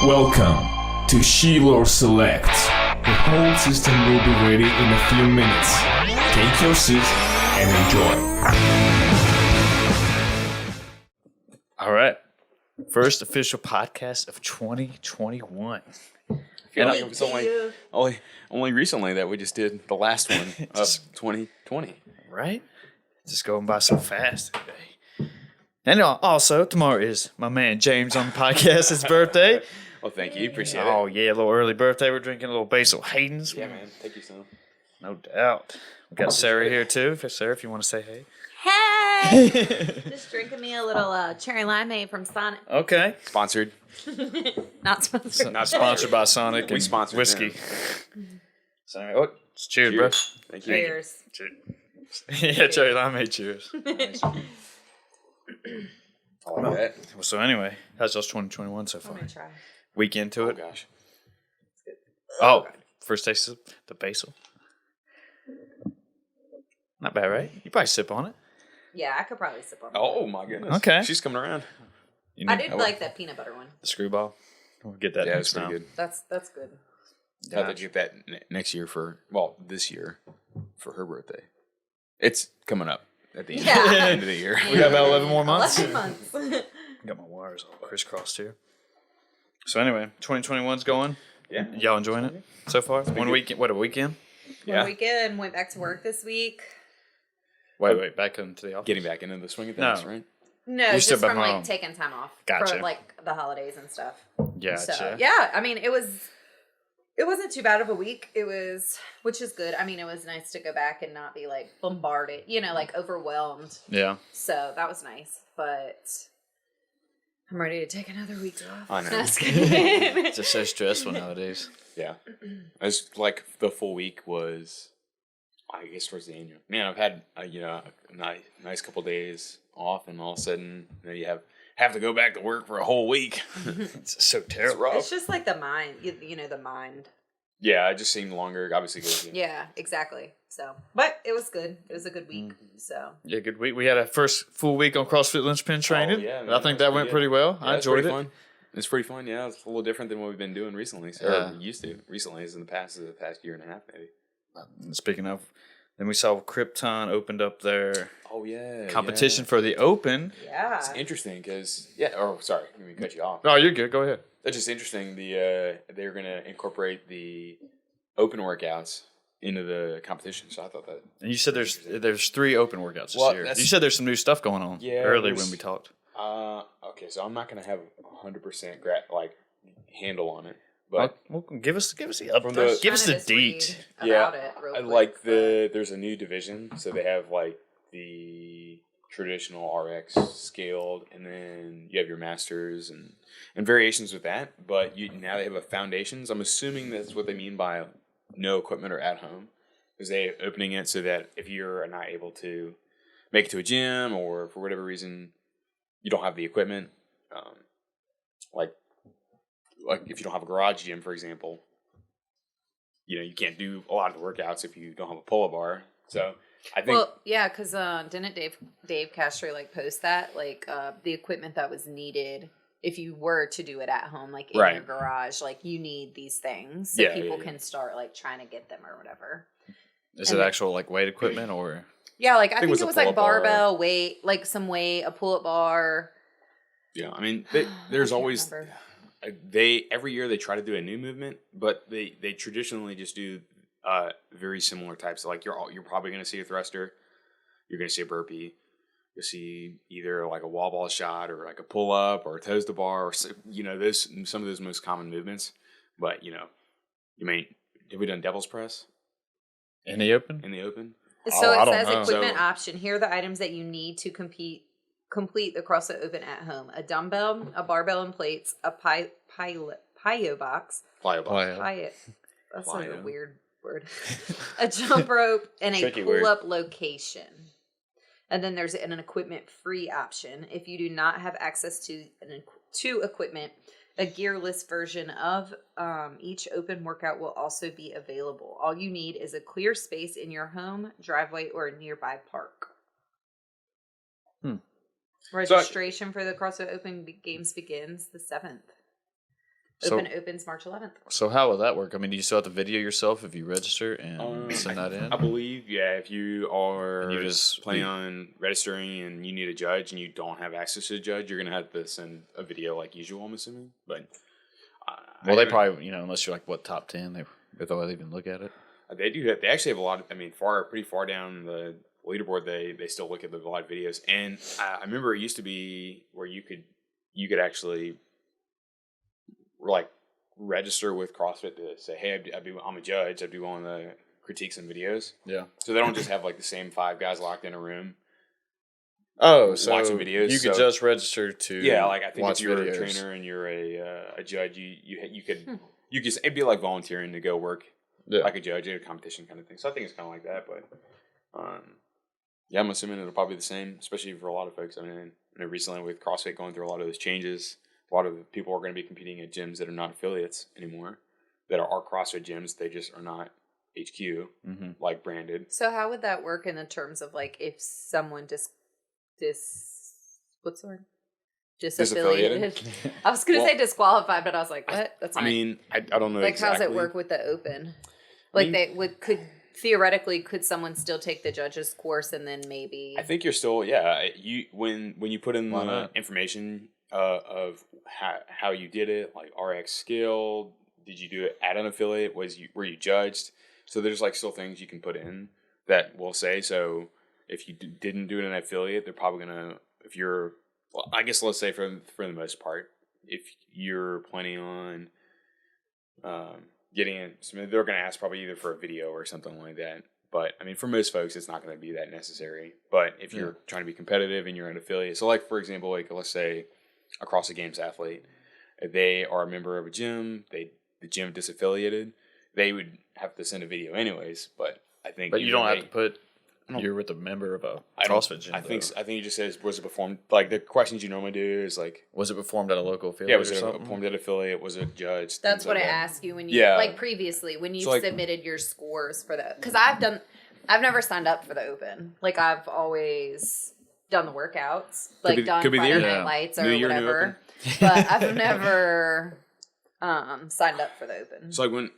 Welcome to Shelor Select. The whole system will be ready in a few minutes. Take your seat and enjoy. All right. First official podcast of 2021. I feel like it was only recently that we just did the last one of 2020. Right? Just going by so fast today. And also, tomorrow is my man James on the podcast, his birthday. Well, thank you. Appreciate it. Oh, yeah, a little early birthday. We're drinking a little Basil Hayden's. Yeah, man. Thank you, son. No doubt. We got Sarah here, too. Sarah, if you want to say hey. Hey! Just drinking me a little cherry limeade from Sonic. Okay. Sponsored. Not sponsored. Not sponsored by Sonic We and sponsored whiskey. them. So, oh, cheers, bro. Thank you. Cheers. Yeah, cherry limeade, cheers. I like that. Well, so anyway, how's y'all's 2021 so I'm far? going to try. Week into Oh, it? gosh. Oh, first taste of the basil. Not bad, right? You probably sip on it. Yeah, I could probably sip on it. Oh, my goodness. Okay. She's coming around. You I need- did oh, like that peanut butter one. the screwball. We'll get that Yeah, next it's pretty time. good. That's good. I thought you get that next year this year for her birthday. It's coming up at the end of the year. We got about 11 more months. 11 months. Got my wires all crisscrossed here. So anyway, 2021's going. Yeah. Y'all enjoying it so far? One weekend. What, a weekend? Yeah. One weekend, went back to work this week. Wait, back into the office. Getting back into the swing of things, No. right? No, You're just still back from home. taking time off Gotcha. for the holidays and stuff. Gotcha. So yeah, I mean it wasn't too bad of a week. Which is good. I mean it was nice to go back and not be bombarded, overwhelmed. Yeah. So that was nice, but I'm ready to take another week off. I know. Just kidding. It's just so stressful nowadays. Yeah. It's like the full week was, I guess, towards the end. Man, I've had a nice couple days off, and all of a sudden you have to go back to work for a whole week. It's so It's terrible. rough. It's just like the mind, the mind. Yeah, it just seemed longer. Obviously, because Yeah, exactly. So, but it was good. It was a good week. Mm-hmm. So Yeah, good week. We had a first full week on CrossFit Linchpin training. yeah, And man, I think that that was went pretty pretty well. I it's enjoyed pretty it. fun. It's pretty fun. Yeah, it's a little different than what we've been doing recently. Yeah. Or used to recently, is in the past year and a half, maybe. Speaking of, then we saw Krypton opened up their Oh yeah, competition for the Open. yeah, It's interesting because Oh, sorry, let me cut you off. Oh, you're good. Go ahead. That's just interesting. They're gonna incorporate the open workouts into the competition. So I thought that. And you said there's 3 Open workouts this Well, year. that's- You said there's some new stuff going on. Yeah, Earlier there's- when we talked. Okay, so I'm not gonna have 100% handle on it, but Well, give us the From the- update. Give us the Kinda just deet. read Yeah, about it real I quick, like but- there's a new division, so they have the traditional RX scaled, and then you have your masters and variations with that. But now they have a foundations. I'm assuming that's what they mean by no equipment or at home, because they're opening it so that if you're not able to make it to a gym or for whatever reason you don't have the equipment, like if you don't have a garage gym, for example, you can't do a lot of the workouts if you don't have a pull-up bar. So I think Well, yeah, because didn't Dave Castro post that the equipment that was needed if you were to do it at home, in Right. your garage, you need these things so Yeah, people yeah. can start trying to get them or whatever. Is And it then- actual weight equipment or? Yeah, I think think it was it a was pull-up bar. barbell weight, some weight, a pull-up bar. yeah, I mean there's I can't always remember. every year they try to do a new movement, but they traditionally just do very similar types. So you're probably going to see a thruster, you're going to see a burpee, you'll see either a wall ball shot or a pull up or a toes to bar or those some of those most common movements. But have we done devil's press In the Open? in the Open? So I it don't says know. equipment So- option. Here are the items that you need to complete the CrossFit Open at home: a dumbbell, a barbell and plates, a plyo box. Plyo box. Plyo. That's a Plyo. weird word. A jump rope and a Tricky word. pull-up location. And then there's an equipment-free option. If you do not have access to equipment, a gearless version of each open workout will also be available. All you need is a clear space in your home, driveway, or a nearby park. Registration for the CrossFit Open Games begins the 7th. Open opens March 11th. So how will that work? I mean, do you still have to video yourself if you register and send that in? I believe, yeah, if you are And you just planning on registering and you need a judge and you don't have access to a judge, you're going to have to send a video like usual, I'm assuming. But well, they probably, unless you're like, top 10, they'll even look at it. they do. They actually have a lot of, pretty far down the leaderboard, they still look at a lot of videos. And I remember it used to be where you could actually like register with CrossFit to say, hey, I'm a judge. I'd be willing to critique some videos. Yeah. So they don't just have like the same 5 guys locked in a room. Oh, so watching videos. You could just register to like I think watch if you're videos. a trainer and you're a judge, you could it'd be like volunteering to go work like a judge at a competition kind of thing. So I think it's kind of like that, but yeah, I'm assuming it'll probably be the same, especially for a lot of folks. I mean, recently with CrossFit going through a lot of those changes, a lot of the people are going to be competing at gyms that are not affiliates anymore, that are CrossFit gyms. They just are not HQ like branded. So how would that work in the terms of like if someone what's the word? Disaffiliated. I was going to say disqualified, but I was like, what? That's not. I don't know. Like, exactly. How's it work with the open? Like, theoretically, could someone still take the judge's course and then maybe? I think you're still, when you put in the information of how you did it, like RX skill, did you do it at an affiliate? Were you judged? So there's like still things you can put in that will say. So if you didn't do it in an affiliate, they're probably gonna. If you're, well, I guess let's say for the most part, if you're planning on getting it, so they're gonna ask probably either for a video or something like that. But I mean, for most folks, it's not going to be that necessary. But if you're trying to be competitive and you're an affiliate, so like for example, like let's say a CrossFit Games athlete, if they are a member of a gym, the gym disaffiliated, they would have to send a video anyways. But I think, but you don't have to put. You're with a member of a CrossFit gym. I think it just says, was it performed? Like the questions you normally do is like, was it performed at a local affiliate? Yeah, was it performed at an affiliate? Was it judged? That's what I asked you when you like previously when you submitted your scores for the, because I've never signed up for the open. Like I've always done the workouts, like done Friday Night Lights or whatever, but I've never signed up for the open. So like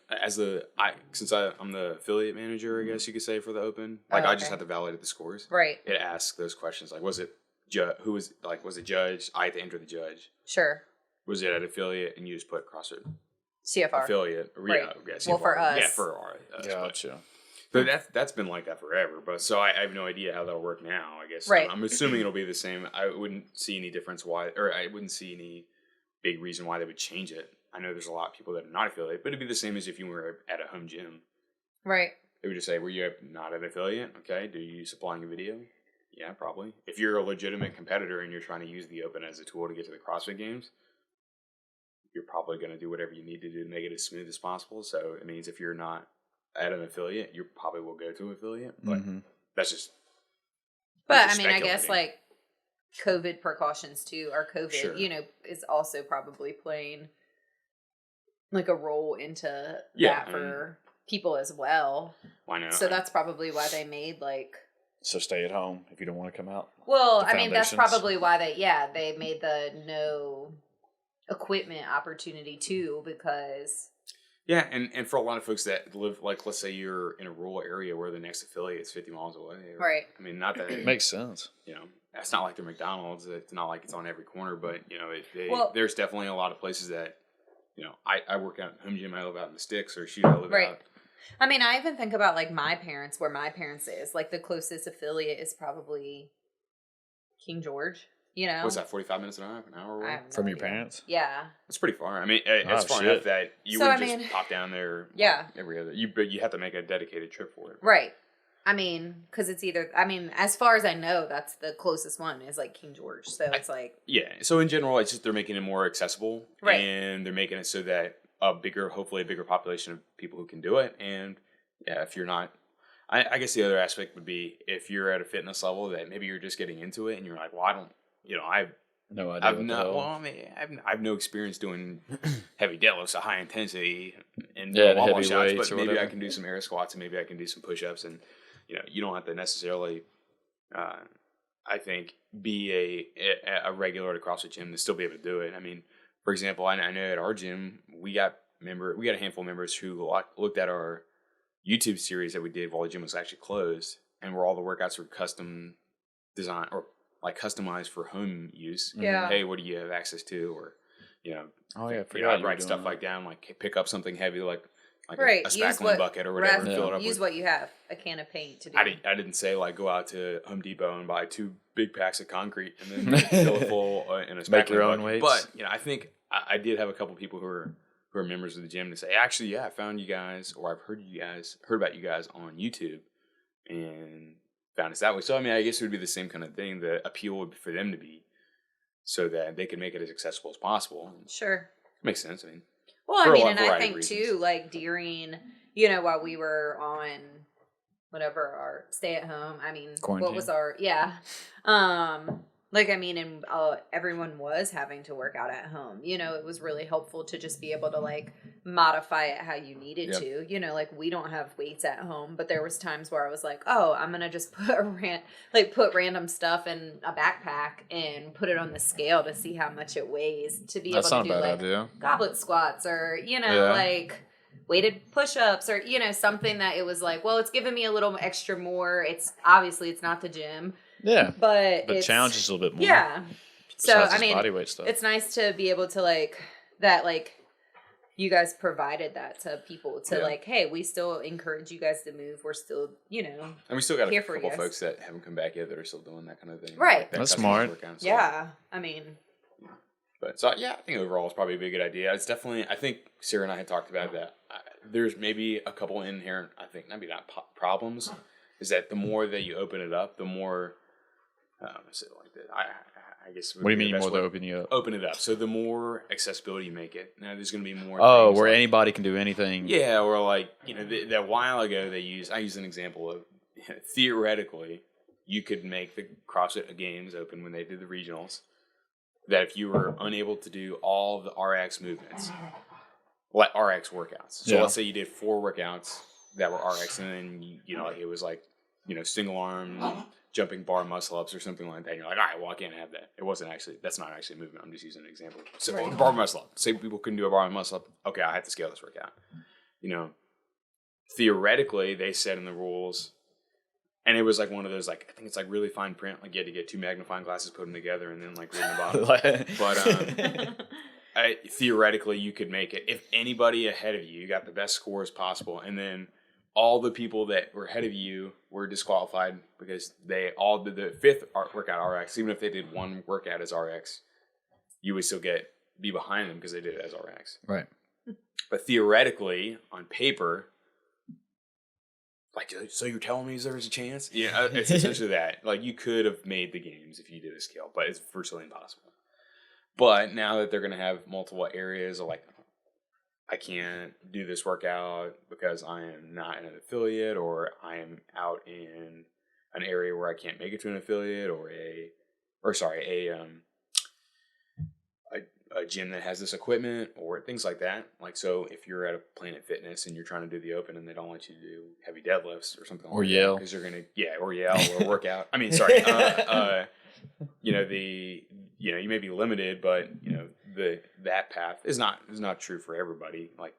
since I'm the affiliate manager, I guess you could say, for the open, like I just had to validate the scores. Right. It asks those questions like, was it was it judged? I had to enter the judge. Sure. Was it at affiliate? And you just put CrossFit CFR affiliate. Right. Yeah, CFR. Well, for us. Yeah, for us. Gotcha. But that's been like that forever. But so I have no idea how that'll work now. I guess. Right. I'm assuming it'll be the same. I wouldn't see any difference I wouldn't see any big reason why they would change it. I know there's a lot of people that are not affiliate, but it'd be the same as if you were at a home gym. Right. They would just say, were you not an affiliate? Okay. Do you supplying a video? Yeah, probably. If you're a legitimate competitor and you're trying to use the Open as a tool to get to the CrossFit Games, you're probably going to do whatever you need to do to make it as smooth as possible. So it means if you're not at an affiliate, you probably will go to an affiliate. But that's just. But I mean, I guess like COVID precautions too, or COVID, is also probably playing like a role into that for people as well. Why not? So that's probably why they made So stay at home if you don't want to come out. Well, I mean, that's probably why they made the no equipment opportunity too, because. Yeah, and for a lot of folks that live, like, let's say you're in a rural area where the next affiliate is 50 miles away. Right. I mean, not that it makes sense. It's not like they're McDonald's. It's not like it's on every corner, but, there's definitely a lot of places that, I work out at home gym. I live out in the sticks, or I live out. I mean, I even think about, like, my parents, where my parents is. Like, the closest affiliate is probably King George. What's that, 45 minutes an hour away? From your parents? Yeah. It's pretty far. I mean, it's far enough that you wouldn't just pop down there every other. But you have to make a dedicated trip for it. Right. I mean, because it's as far as I know, that's the closest one is like King George. So it's like. Yeah. So in general, it's just they're making it more accessible. Right. And they're making it so that hopefully a bigger population of people who can do it. And if you're not. I guess the other aspect would be if you're at a fitness level that maybe you're just getting into it and you're like, well, I don't. I've no idea. I have no experience doing heavy deadlifts, a high intensity, and heavy shots. Weights But or maybe whatever. I can do some air squats, and maybe I can do some push-ups, and you don't have to necessarily, I think, be a regular at a CrossFit gym to still be able to do it. I mean, for example, I know at our gym we got a handful of members who looked at our YouTube series that we did while the gym was actually closed, and where all the workouts were custom design or like customized for home use. Yeah. Hey, what do you have access to? Or, Oh yeah, I I'd forgot write stuff like down, like pick up something heavy, like Right. a spackling bucket or whatever, and fill it up Use with. what you have. A can of paint to do. I didn't say like go out to Home Depot and buy 2 big packs of concrete and then fill it full in a spackling Make your own bucket. weights. But I think I did have a couple people who are members of the gym to say, actually, yeah, I found you guys, or I've heard about you guys on YouTube, and found us that way. So I guess it would be the same kind of thing. The appeal would be for them to be so that they can make it as accessible as possible. Sure. Makes sense. Well, and I think reasons. too, like during, while we were on whatever our stay at home, Quarantine. what was our, and everyone was having to work out at home. It was really helpful to just be able to like modify it how you needed to. Like we don't have weights at home, but there was times where I was like, oh, I'm gonna just put random stuff in a backpack and put it on the scale to see how much it weighs to be That's able to not a do bad like idea. goblet squats or like weighted push-ups or something that it was like, well, it's giving me a little extra more. It's obviously it's not the gym. Yeah. But it's challenge a little bit more. Yeah. So Besides this body weight stuff. It's nice to be able to like that, like you guys provided that to people to like, hey, we still encourage you guys to move. We're still, and we still got a here for couple you guys. folks that haven't come back yet that are still doing that kind of thing. Right. Like that That's customized smart. workout, so. Yeah. But so I think overall it's probably a good idea. It's definitely, I think Sarah and I had talked about that. There's maybe a couple inherent, I think, maybe not problems, is that the more that you open it up, the more, I guess. What do you mean more to open you up? Open it up. So the more accessibility you make it, now there's going to be more. Oh, things where like, anybody can do anything. Yeah, or like, that while ago I used an example of theoretically you could make the CrossFit Games open when they did the regionals. That if you were unable to do all the RX movements, like RX workouts. So let's say you did 4 workouts that were RX, and then it was like single arm jumping bar muscle ups or something like that. And you're like, all right, well I can't have that. That's not actually a movement. I'm just using an example. So bar muscle up. Say people couldn't do a bar muscle up. Okay, I have to scale this workout. Theoretically they said in the rules. And it was like one of those, like, I think it's like really fine print. Like you had to get 2 magnifying glasses, put them together, and then like read the bottom. But theoretically, you could make it. If anybody ahead of you got the best scores possible, and then all the people that were ahead of you were disqualified because they all did the 5th workout RX. Even if they did 1 workout as RX, you would still be behind them because they did it as RX. Right. But theoretically, on paper. Like, so you're telling me there's a chance? Yeah, it's essentially that. Like, you could have made the games if you did a scale, but it's virtually impossible. But now that they're going to have multiple areas of, like, I can't do this workout because I am not an affiliate, or I am out in an area where I can't make it to an affiliate, or a gym that has this equipment or things like that. Like, so if you're at a Planet Fitness and you're trying to do the open and they don't want you to do heavy deadlifts or something, or like yell, because you're gonna or yell or work out. I mean, sorry, you may be limited, but that path is not true for everybody. Like,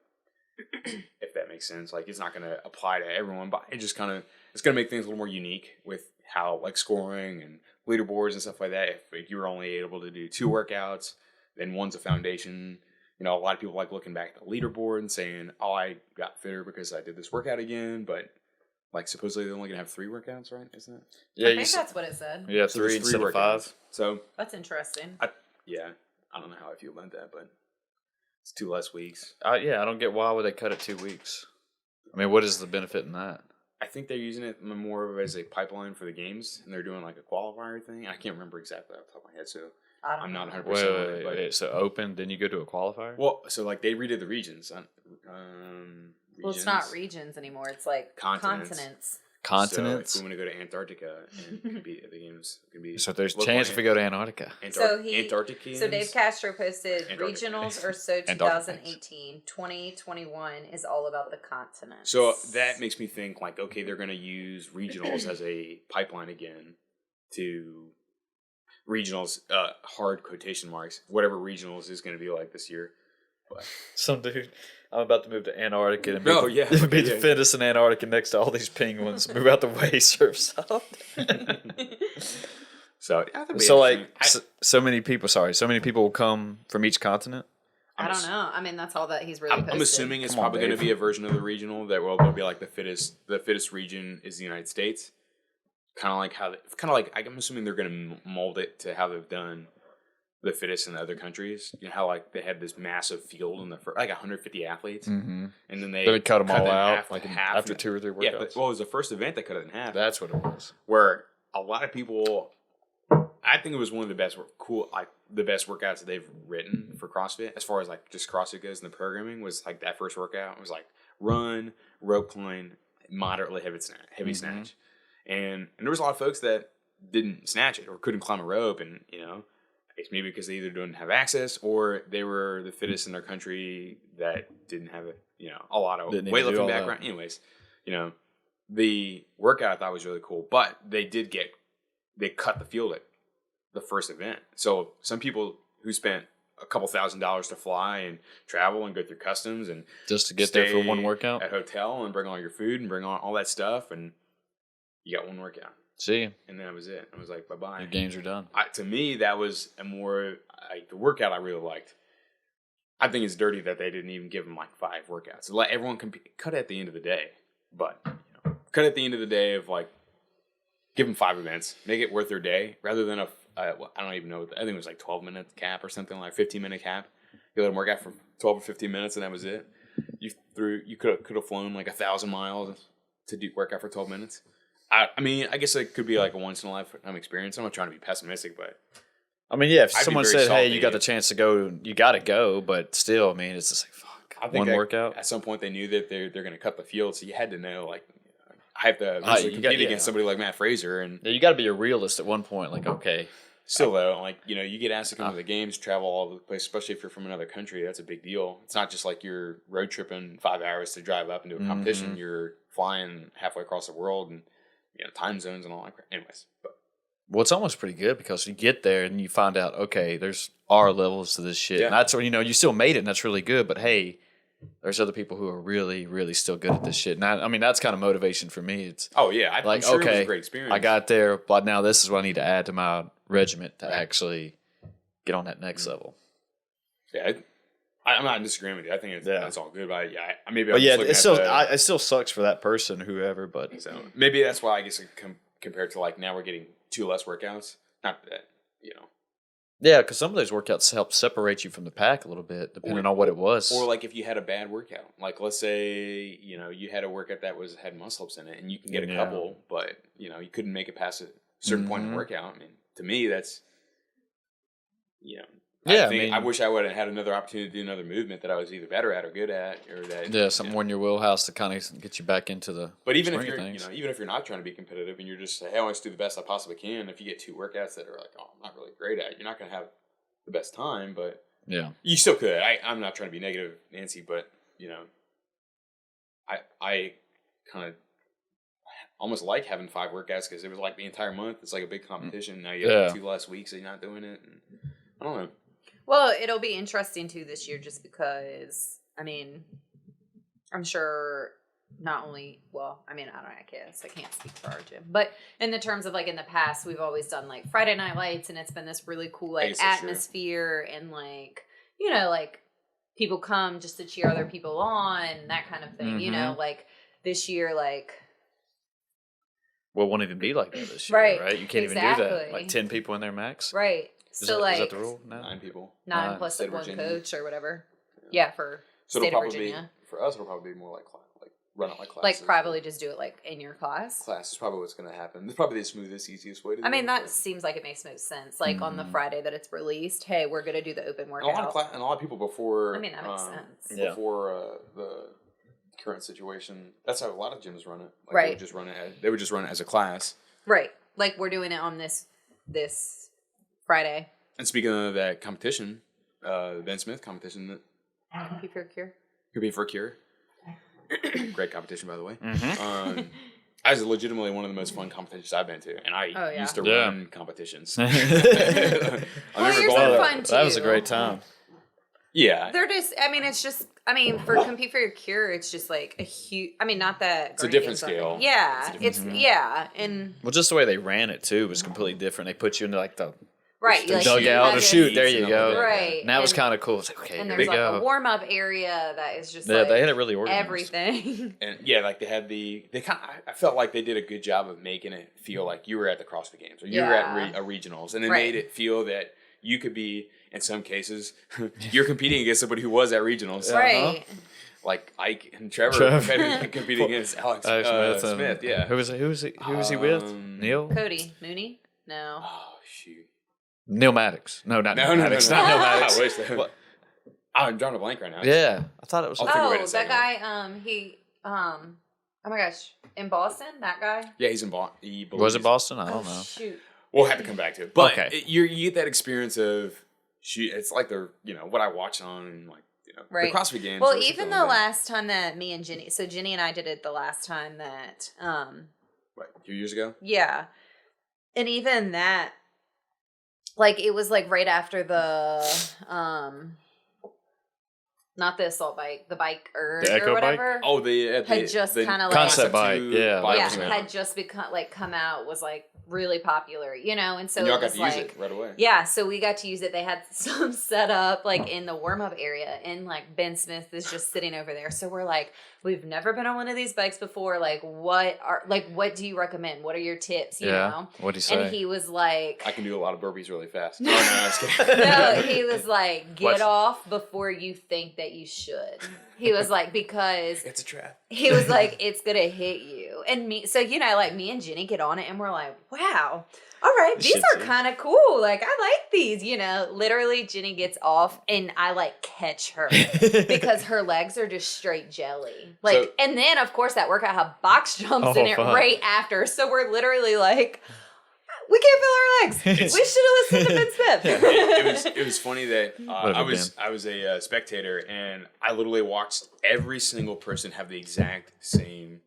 if that makes sense, like it's not going to apply to everyone, but it's going to make things a little more unique with how like scoring and leaderboards and stuff like that. If you were only able to do 2 workouts, then one's a foundation. A lot of people like looking back at the leaderboard and saying, "Oh, I got fitter because I did this workout again." But like, supposedly they're only gonna have 3 workouts, right? Isn't it? Yeah, I think that's what it said. Yeah, so 3 instead of 5. So that's interesting. I don't know how I feel about that, but it's 2 less weeks. I don't get why would they cut it 2 weeks. I mean, what is the benefit in that? I think they're using it more of as a pipeline for the games, and they're doing like a qualifier thing. I can't remember exactly off the top of my head, so I'm not 100%. Wait, so open, then you go to a qualifier? Well, so like they redid the regions. Well, it's not regions anymore. It's like continents. Continents. So if we want to go to Antarctica and compete at the games, it could be. So there's a chance if we go to Antarctica. Antarctica. So Dave Castro posted regionals or so 2018. 2021 is all about the continents. So that makes me think like, okay, they're going to use regionals as a pipeline again to regionals, hard quotation marks, whatever regionals is going to be like this year, Some dude. I'm about to move to Antarctica and be, Oh, yeah. be the fittest in Antarctica next to all these penguins. Move out the way, surf soft. So, yeah, that'd be So like interesting. so many people. Sorry, so many people will come from each continent. I don't know. I mean, that's all that he's really posted. I'm assuming it's Come on, probably going to Dave. be a version of the regional that will be like the fittest region is the United States. Kind of like I'm assuming they're going to mold it to how they've done the fittest in the other countries. You know how like they had this massive field in the like 150 athletes, and then they cut them all it in out half, like half after and- 2 or 3 workouts. Yeah, but, well, it was the first event they cut it in half. That's what it was. Where a lot of people, I think it was one of the best the best workouts that they've written for CrossFit as far as like just CrossFit goes in the programming was like that first workout. It was like run, rope climb, moderately heavy snatch. And there was a lot of folks that didn't snatch it or couldn't climb a rope, and it's maybe because they either didn't have access or they were the fittest in their country that didn't have a lot of Didn't need to do weightlifting all background. that. Anyways, the workout I thought was really cool, but they cut the field at the first event. So some people who spent a couple $1,000s to fly and travel and go through customs and Just to get there for stay one workout. at hotel and bring all your food and bring on all that stuff, and you got one workout, See, and that was it. I was like, bye bye. your games are done. To me, that was a more like the workout I really liked. I think it's dirty that they didn't even give them like 5 workouts. Let everyone cut at the end of the day, but cut at the end of the day of like give them 5 events, make it worth their day rather than I don't even know. I think it was like 12-minute cap or something, like 15-minute cap. You let them work out for 12 or 15 minutes, and that was it. You could have flown like 1,000 miles to work out for 12 minutes. I mean, I guess it could be like a once in a lifetime experience. I'm not trying to be pessimistic, but I mean, yeah, if I'd be someone very said, "Hey, salty. you got the chance to go, you got to go," but still, I mean, it's just like fuck. I think One that workout. at some point they knew that they're going to cut the field, so you had to know like I have to you eventually got- compete yeah. against somebody like Matt Fraser, and Yeah, you got to be a realist at one point. Like, okay, still though, like you get asked to come to the games, travel all over the place, especially if you're from another country. That's a big deal. It's not just like you're road tripping 5 hours to drive up and do a competition. You're flying halfway across the world and time zones and all that crap. Anyways, but well, it's almost pretty good because you get there and you find out, okay, there's R levels to this shit. Yeah. And that's when you still made it, and that's really good. But hey, there's other people who are really, really still good at this shit. And I mean, that's kind of motivation for me. It's oh yeah, I'm like, sure it was okay, a great experience. I got there, but now this is what I need to add to my regiment to actually get on that next level. Yeah, I'm not disagreeing with you. I think that's all good. But maybe. But I'm yeah, just looking it at it still sucks for that person, whoever. But so maybe that's why I guess compared to like now we're getting 2 less workouts. Not that yeah, because some of those workouts help separate you from the pack a little bit, depending on what it was. Or like if you had a bad workout, like let's say you had a workout that had muscle ups in it, and you can get a couple, but you couldn't make it past a certain point in the workout. I mean, to me, that's I wish I would have had another opportunity to do another movement that I was either better at or good at, or that something more in your wheelhouse to kind of get you back into the. But even if swing of you're things. even if you're not trying to be competitive and you're just hey, I want to do the best I possibly can. If you get 2 workouts that are like, oh, I'm not really great at, you're not going to have the best time, but Yeah. you still could. I'm not trying to be negative, Nancy, but I kind of almost like having 5 workouts because it was like the entire month. It's like a big competition. Now you have 2 less weeks that you're not doing it. And I don't know. Well, it'll be interesting too this year just because, I mean, I'm sure not only, well, I mean, I don't know, I guess I can't speak for our gym, but in the terms of like in the past, we've always done like Friday Night Lights, and it's been this really cool like atmosphere and like, like people come just to cheer other people on, that kind of thing, like this year, like. Well, it won't even be like that this year, right? You can't even do that. Like 10 people in there max? Right. Is So that like the rule? No. 9 people. 9 plus State like of 1 Virginia. coach or whatever. Yeah, for So state it'll of probably Virginia. for us. It'll probably be more like run it like classes. Like probably just do it like in your class. Class is probably what's going to happen. It's probably the smoothest, easiest way to do it. I mean, that seems like it makes most sense. Like on the Friday that it's released, hey, we're gonna do the open workout. And a lot of people before. I mean, that makes sense. Before the current situation, that's how a lot of gyms run it. Like Right. They would just run it as a class. Right. Like we're doing it on this Friday. And speaking of that competition, Ben Smith competition that Compete for a cure. could be for a cure. Great competition, by the way. That was legitimately one of the most fun competitions I've been to, and I used to run competitions. I Well, remember yours going. were fun too. That was a great time. Yeah. They're just, for Compete for Your Cure, it's just like a huge, not that. It's a different scale. Yeah. And. Well, just the way they ran it, too, was completely different. They put you into, like, the Right. the Like dugout or shoot. There you and go. all Right. And that was kind of cool. It's like, okay, And here there's we like go. a warm-up area that is just Yeah, like they had it really organized. everything. And yeah, like they had I felt like they did a good job of making it feel like you were at the CrossFit Games or you were at a regionals, and they made it feel that you could be, in some cases, you're competing against somebody who was at regionals. Right. Like Ike and Trevor competing against Alex Smith. Yeah. Who was he with? Neil? Cody Mooney? No. Oh shoot. Neil Maddox. No, not Neil Maddox. No. Not Neil Maddox. I wish that. I'm drawing a blank right now. Yeah, I thought it was. I'll think of it in a that second. guy, oh my gosh, in Boston, that guy? Yeah, he's in Boston. Was it Boston? I don't know. Shoot. We'll have to come back to it. But Okay. you get that experience of it's like what I watch on like Right. the CrossFit Games. Well, versus even the the last time that me and Jenny, so Jenny and I did it the last time that, what, 2 years ago? yeah. And even that, like, it was like right after the, not the assault bike, the bike The or Echo whatever. Oh, had just kinda like- Concept bike, two yeah. bikes Yeah, now. had just come out, was like really popular, and so And y'all it got was to use like, it right away. yeah, so we got to use it. They had some set up like in the warm up area, and like Ben Smith is just sitting over there. So we're like, we've never been on one of these bikes before. Like, what do you recommend? What are your tips? You know? What'd he say? And he was like, I can do a lot of burpees really fast. No, I was kidding. no, he was like, get What? off before you think that you should. He was like, because It's a trap. he was like, it's gonna hit you. And me, so like me and Jenny get on it and we're like, wow, all right, these are kind of cool. Like, I like these, literally Jenny gets off and I like catch her because her legs are just straight jelly. Like, So- and then of course that workout had box jumps in it fuck. right after. So we're literally like, we can't feel our legs. We should have listened to Ben Smith. It was funny that I was a spectator and I literally watched every single person have the exact same.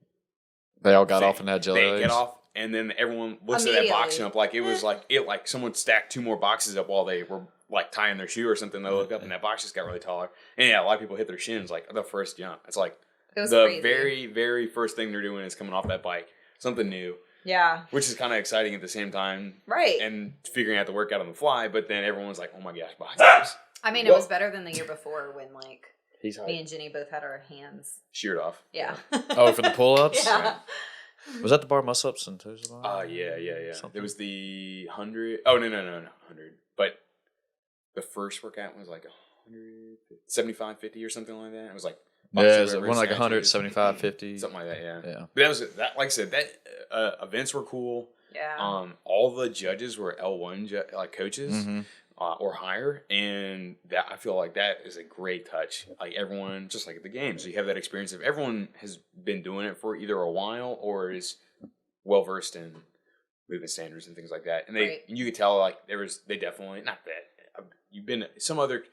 They all got thing. off and had jelly They legs. get off and then everyone looks at that box Immediately. jump like it was like someone stacked 2 more boxes up while they were like tying their shoe or something. They look up and that box just got really taller. And yeah, a lot of people hit their shins like the first jump. It's like It was the crazy. very, very first thing they're doing is coming off that bike. Something new. Yeah. Which is kind of exciting at the same time. Right. And figuring out the workout on the fly, but then everyone's like, oh my gosh, box jumps. It was better than the year before when like He's me and Jenny both had our hands. sheared off. Yeah. Oh, for the pull-ups? Yeah. Was that the bar muscle-ups and toes? Yeah. Something. There was the 100. Oh, no, 100. But the first workout was like 100, 75, 50 or something like that. It was like, Yeah, it was one like 100, 75, 50. something like that, yeah. Yeah. But that, like I said, that events were cool. Yeah. All the judges were L1 coaches. Mm-hmm. Or higher, and that I feel like that is a great touch. Like everyone, just like at the games, you have that experience of everyone has been doing it for either a while or is well versed in movement standards and things like that. And you could tell like they definitely not that you've been some other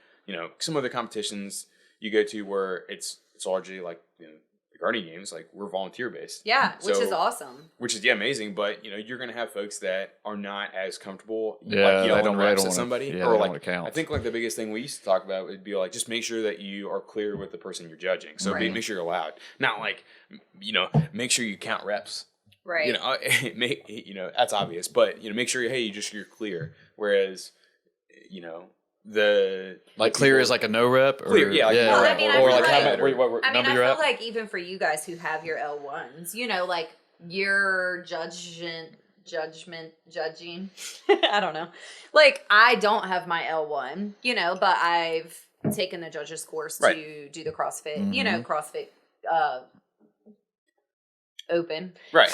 competitions you go to where it's largely like the Guardian Games, like we're volunteer based. Yeah, which So- is awesome. Which is amazing, but you're gonna have folks that are not as comfortable Yeah, like they yelling don't reps wanna- at somebody. yeah, they or don't like wanna count. I think like the biggest thing we used to talk about would be like just make sure that you are clear with the person you're judging. So Right. make sure you're loud. Not like make sure you count reps. Right. That's obvious, but make sure you're clear. Whereas, the Like clear is like a no rep? Or, Clear, yeah, like Well, I mean, I or feel like how like- many, what I number you're feel at? like even for you guys who have your L1s, like your judging, I don't know. Like I don't have my L1, but I've taken the judges course Right. to do the CrossFit, Mhm. CrossFit Open. right.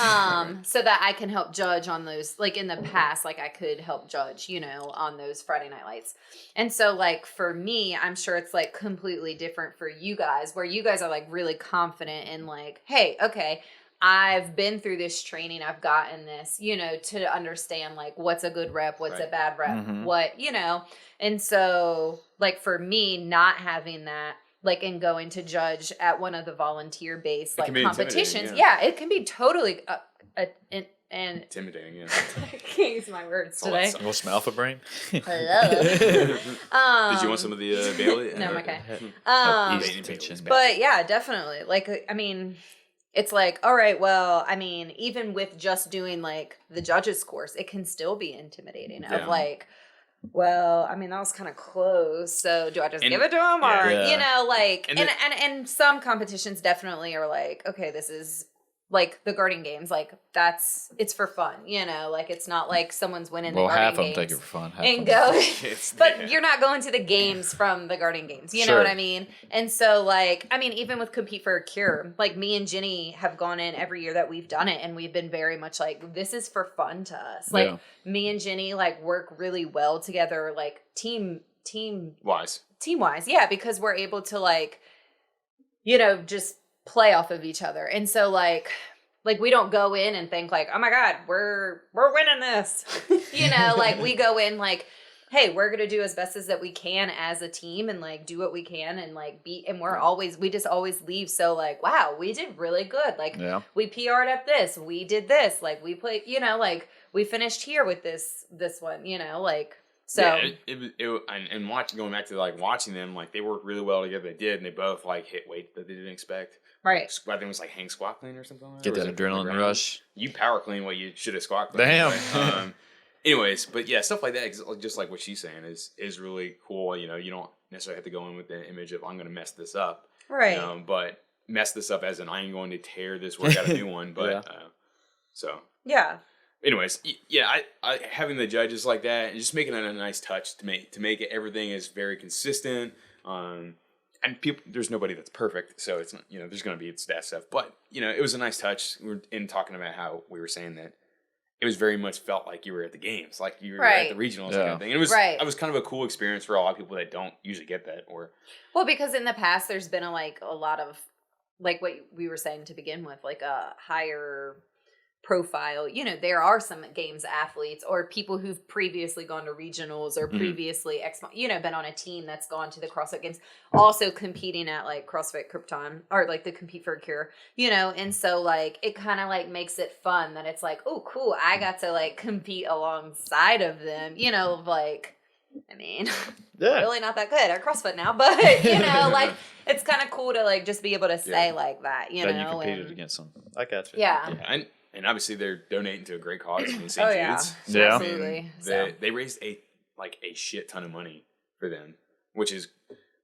So that I can help judge on those, like in the past, like I could help judge, on those Friday night lights. And so like for me, I'm sure it's like completely different for you guys, where you guys are like really confident in like, hey, okay, I've been through this training, I've gotten this, to understand like what's a good rep, what's a Right. bad rep, Mhm. what, and so like for me, not having that, like in going to judge at one of the volunteer based It like can be intimidating, competitions, yeah. it can be totally Intimidating, yeah. I can't use my words all that today. stuff. Little some alpha brain. Hello. Did you want some of the Bailey? No, I'm okay. Bailey- Tension. But yeah, definitely. Like, I mean, it's like, all right, well, I mean, even with just doing like the judges course, it can still be intimidating. Yeah. Of like, well, I mean, that was kind of close. So do I just And- give it to them, or Yeah. you know, like, And and some competitions definitely are like, okay, this is like the guarding games, like it's for fun, you know, like it's not like someone's winning Well, the half guarding of them games take it for fun. Half and of them. go. It's- But yeah. you're not going to the games from the guarding games. You know Sure. what I mean? And so, like, I mean, even with Compete for a Cure, like me and Jenny have gone in every year that we've done it, and we've been very much like, this is for fun to us. Like, Yeah. me and Jenny, like, work really well together, like, team Wise. wise. Yeah, because we're able to, like, you know, just play off of each other. And so, like we don't go in and think like, oh my God, we're winning this. You know, like we go in like, hey, we're gonna do as best as that we can as a team and like do what we can and like be, and we just always leave so like, wow, we did really good. Like Yeah. we PR'd up this, we did this, like we played, you know, like we finished here with this one, you know, like so. Yeah, and going back to like watching them, like they worked really well together. They did, and they both like hit weight that they didn't expect. Right. I think it was like hang squat clean or something like that. Get Or was that it on the adrenaline ground? rush. You power clean what you should have squat clean. Damn. But, anyways, but yeah, stuff like that, just like what she's saying, is really cool. You know, you don't necessarily have to go in with the image of I'm going to mess this up. Right. But mess this up as in I'm going to tear this workout a new one. But Yeah. so. Yeah. Anyways, yeah, I having the judges like that and just making it a nice touch to make it everything is very consistent. And people, there's nobody that's perfect, so it's not, you know, there's going to be that stuff. But you know, it was a nice touch. We were in talking about how we were saying that it was very much felt like you were at the games, like you were at the regionals kind Yeah. of thing. And it was kind of a cool experience for a lot of people that don't usually get that. Or Well, because in the past there's been a lot of like what we were saying to begin with, like a higher profile, you know, there are some games athletes or people who've previously gone to regionals or previously you know, been on a team that's gone to the CrossFit Games, also competing at like CrossFit Krypton or like the Compete for a Cure, you know, and so like it kind of like makes it fun that it's like, oh cool, I got to like compete alongside of them, you know, like I mean, Yeah. really not that good at CrossFit now, but you know, like it's kind of cool to like just be able to say like that, you That know, you competed and, against them. I got you. yeah. and obviously they're donating to a great cause in St. Oh, yeah. Jude's. Yeah. Absolutely. So. They raised a shit ton of money for them, which is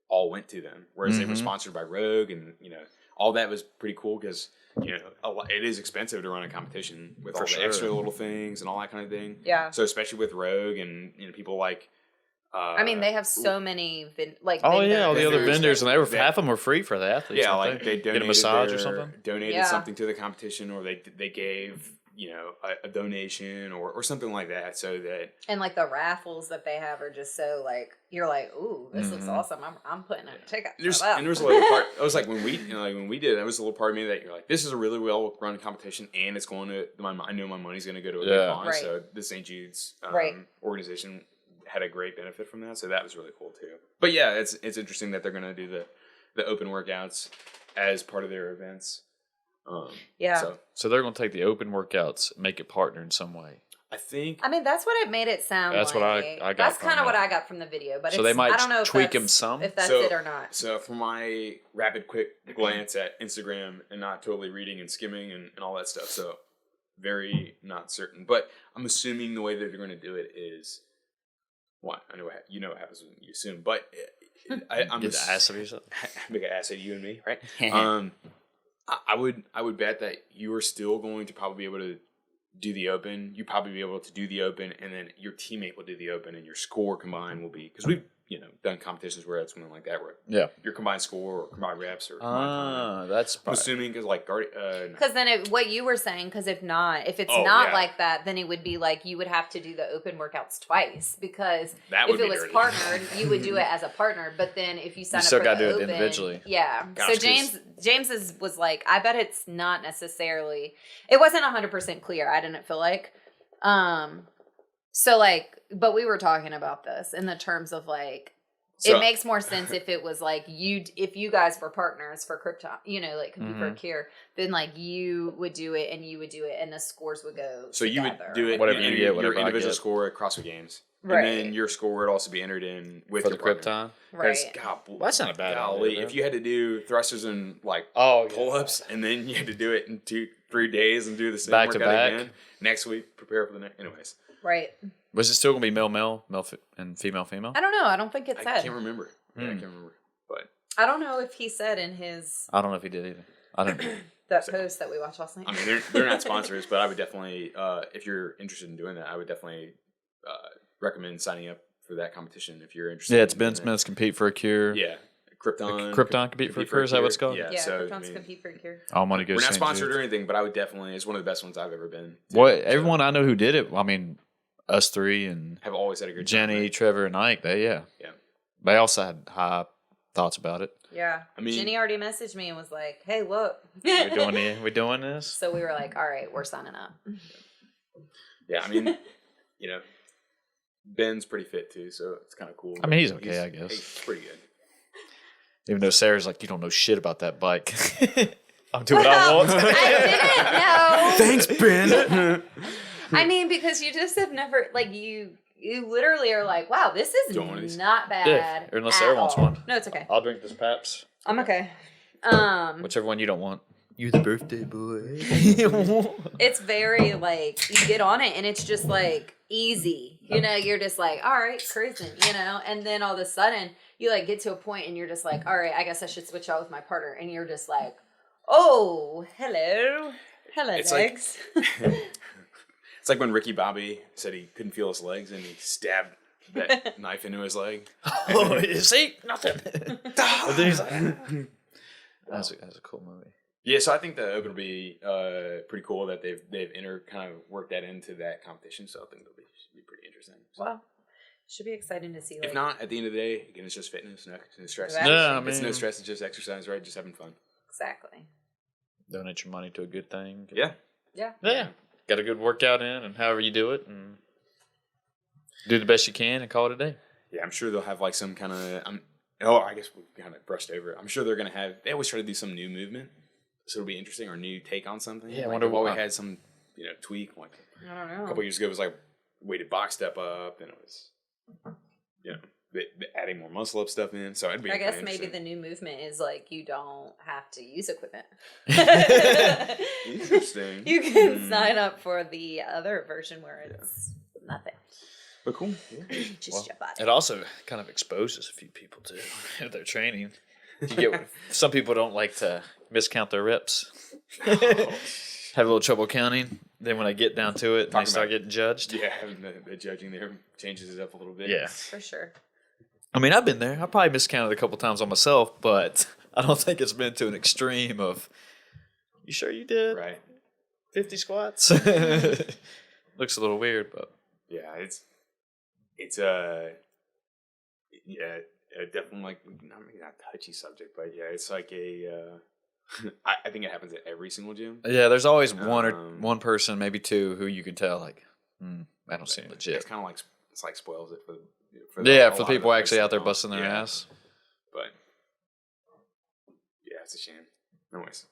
all went to them. Whereas they were sponsored by Rogue, and you know all that was pretty cool because you know it is expensive to run a competition with all the extra little things and all that kind of thing. Yeah. So especially with Rogue and you know people like. I mean, they have so many Oh yeah, all the other vendors, and they were that- half of them were free for the athletes. Yeah, weren't like they donated get a massage or their- something. Donated Yeah. something to the competition, or they gave you know a donation or something like that, so that and like the raffles that they have are just so like you're like, ooh, this looks awesome. I'm putting a ticket. there's for that. and there was a little part. It was like when we did it, there was a little part of me that you're like, this is a really well run competition, and it's going to I know my money's going to go to a good Yeah. cause. Right. So the St. Jude's Right. organization had a great benefit from that, so that was really cool too. But yeah, it's interesting that they're going to do the open workouts as part of their events. Yeah. So they're going to take the open workouts, make it partner in some way. I think I mean, that's what it made it sound That's like. what I got That's from kind of it. what I got from the video. But So it's, they might I don't know if tweak that's- them some? if that's So- it or not. So from my rapid, quick glance at Instagram and not totally reading and skimming and all that stuff, so very not certain. But I'm assuming the way that they're going to do it is, what I know you know what happens when you assume, but I'm Get the ass of yourself. make an ass out of you and me, right? I would bet that you are still going to probably be able to do the open. You probably be able to do the open, and then your teammate will do the open, and your score combined will be because we've done competitions where it's something like that where Yeah. your combined score or combined reps or combined time. That's I'm probably, assuming because like Because then what you were saying, because if it's Oh, not yeah. like that, then it would be like you would have to do the open workouts twice because That if would it be was dirty. partnered, you would do it as a partner. But then if you sign up still for gotta the do it open, individually. yeah. Gosh, So James's was like, I bet it's not necessarily. It wasn't 100% clear. I didn't feel like. So like, but we were talking about this in the terms of like. So, it makes more sense if it was like if you guys were partners for Krypton, like compete for a cure, then like you would do it and you would do it and the scores would go so together. you would do it, Whatever you get, whatever your I individual get. score at CrossFit Games, Right. and then your score would also be entered in with For your the partner. Krypton. Right. God, Well, that's not a bad golly, idea, if you had to do thrusters and like Oh, yeah. pull-ups, and then you had to do it in 2-3 days and do the same Back to workout back. again. Next week, prepare for the next. Anyways, Right. Was it still going to be male, and female? I don't know. I don't think it I said. can't remember. Yeah, I can't remember. But I don't know if he said in his I don't know if he did either. I don't know. that post that we watched last night. I mean, they're not sponsors, but I would definitely, if you're interested in doing that, I would definitely recommend signing up for that competition if you're interested. Yeah, it's in Ben doing that. Smith's Compete for a Cure. Yeah, Krypton. Krypton Compete for a Cure, is that what it's called? Yeah, Yeah, so Krypton's I mean, compete for a cure. I want to go. we're not St. sponsored Jude's. or anything, but I would definitely. It's one of the best ones I've ever been. to. Well, So, everyone I know who did it, I mean, us three and have always had a good Jenny, time. Trevor, and Ike, Yeah. they also had high thoughts about it. Yeah. I mean- Jenny already messaged me and was like, "Hey, look." We doing this? So we were like, "All right, we're signing up." Yeah, I mean, Ben's pretty fit too, so it's kind of cool. I mean, he's okay, I guess. He's pretty good. Even though Sarah's like, you don't know shit about that bike. I'll do what I want. I didn't know. Thanks, Ben. I mean, because you just have never like you literally are like, "Wow, this is Don't want these. not bad." Yeah, unless at Sarah wants all. one. No, it's okay. I'll drink this Paps. I'm okay. Whichever one you don't want. You're the birthday boy. It's very like you get on it and it's just like easy. You're just like, all right, cruising, and then all of a sudden you like get to a point and you're just like, all right, I guess I should switch out with my partner. And you're just like, oh, hello. Hello, It's like- legs. It's like when Ricky Bobby said he couldn't feel his legs and he stabbed that knife into his leg. Oh, you see? Nothing. But then he's like, that's a cool movie. Yeah, so I think the Open will be pretty cool that they've kind of worked that into that competition. So I think it'll should be pretty interesting. So, Well, should be exciting to see. Like, if not, at the end of the day, again, it's just fitness, no stress. Exactly. Yeah, I It's no mean, stress. It's just exercise, right? Just having fun. exactly. donate your money to a good thing. Yeah. Yeah. Yeah. Get a good workout in, and however you do it, and do the best you can, and call it a day. Yeah, I'm sure they'll have like some kind of. I guess we kind of brushed over it. I'm sure they're gonna have. They always try to do some new movement, so it'll be interesting or new take on something. Yeah, I like wonder they've always what- had some tweak. Like I don't a know. couple years ago, it was like weighted box step up, and it was adding more muscle up stuff in. So it'd be. I guess kinda maybe interesting. the new movement is like you don't have to use equipment. Interesting. You can sign up for the other version where it's nothing. But cool. Yeah. Just your body. It also kind of exposes a few people to their training. You get some people don't like to miscount their reps. Have a little trouble counting. Then when I get down to it, Talking they start about- getting judged. Yeah, having the judging there changes it up a little bit. Yeah. For sure. I mean, I've been there. I probably miscounted a couple times on myself, but I don't think it's been to an extreme of, you sure you did Right. 50 squats? Looks a little weird, but Yeah, it's definitely like not maybe not touchy subject, but yeah, it's like a I think it happens at every single gym. yeah, there's always one or Um, one person, maybe two, who you can tell like, I don't seem It's legit. kind of like it's like spoils it for For a the lot of people folks actually that out there don't. busting their Yeah, ass. But yeah, it's a shame. Anyways,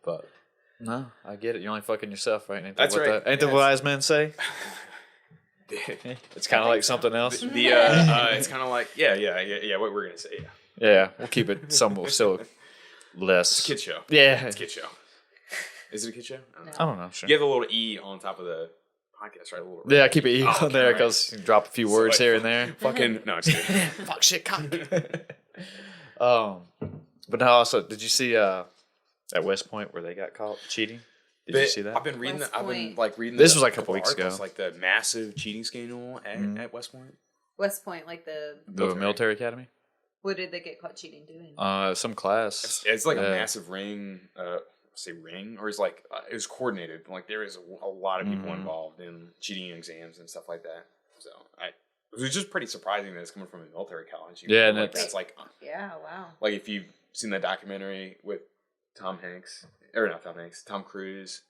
But no, I get it. You're only fucking yourself, right? Ain't that That's what right. Ain't that Yes. what wise men say? the It's kind of like something else. it's kind of like yeah. What we're gonna say, yeah. Yeah, we'll keep it somewhat still less. It's a kid show. Yeah, It's a kid show. Is it a kid show? I don't know. I don't know. Sure. You have the little E on top of the podcast, right? A little Yeah, keep it E Oh, on okay, there right. because you drop a few words like- here and there. Fucking no, it's kidding. Fuck shit, cock. But now also, did you see at West Point where they got caught cheating? Did you see that? I've been reading. West I've been Point. like reading. This the- was like a couple weeks articles, ago. Like the massive cheating scandal at West Point. West Point, like the The military academy? what did they get caught cheating doing? Some class. It's like a Yeah. massive ring. Say ring, or it's like it was coordinated. Like there is a lot of people involved in cheating in exams and stuff like that. So it was just pretty surprising that it's coming from a military college. Yeah, and like, it's- that's like Yeah, wow. like if you've seen that documentary with Tom Cruise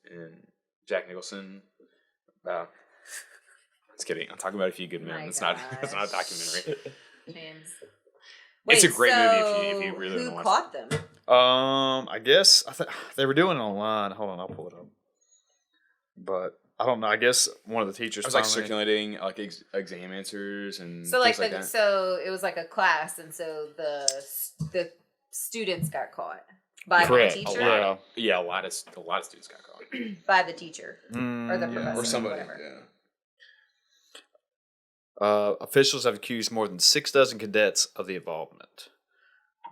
and Jack Nicholson about Just kidding. I'm talking about A Few Good Men. My It's not a documentary. James. It's a great movie if you really who want to watch caught them? I guess they were doing it online. Hold on, I'll pull it up. But I don't know. I guess one of the teachers it was like circulating like exam answers and So like things like that. so it was like a class, and so the students got caught by Correct. the teacher. Yeah, a lot of students got caught. By the teacher or the professor Or somebody. whatever. Yeah. Officials have accused more than 6 dozen cadets of the involvement.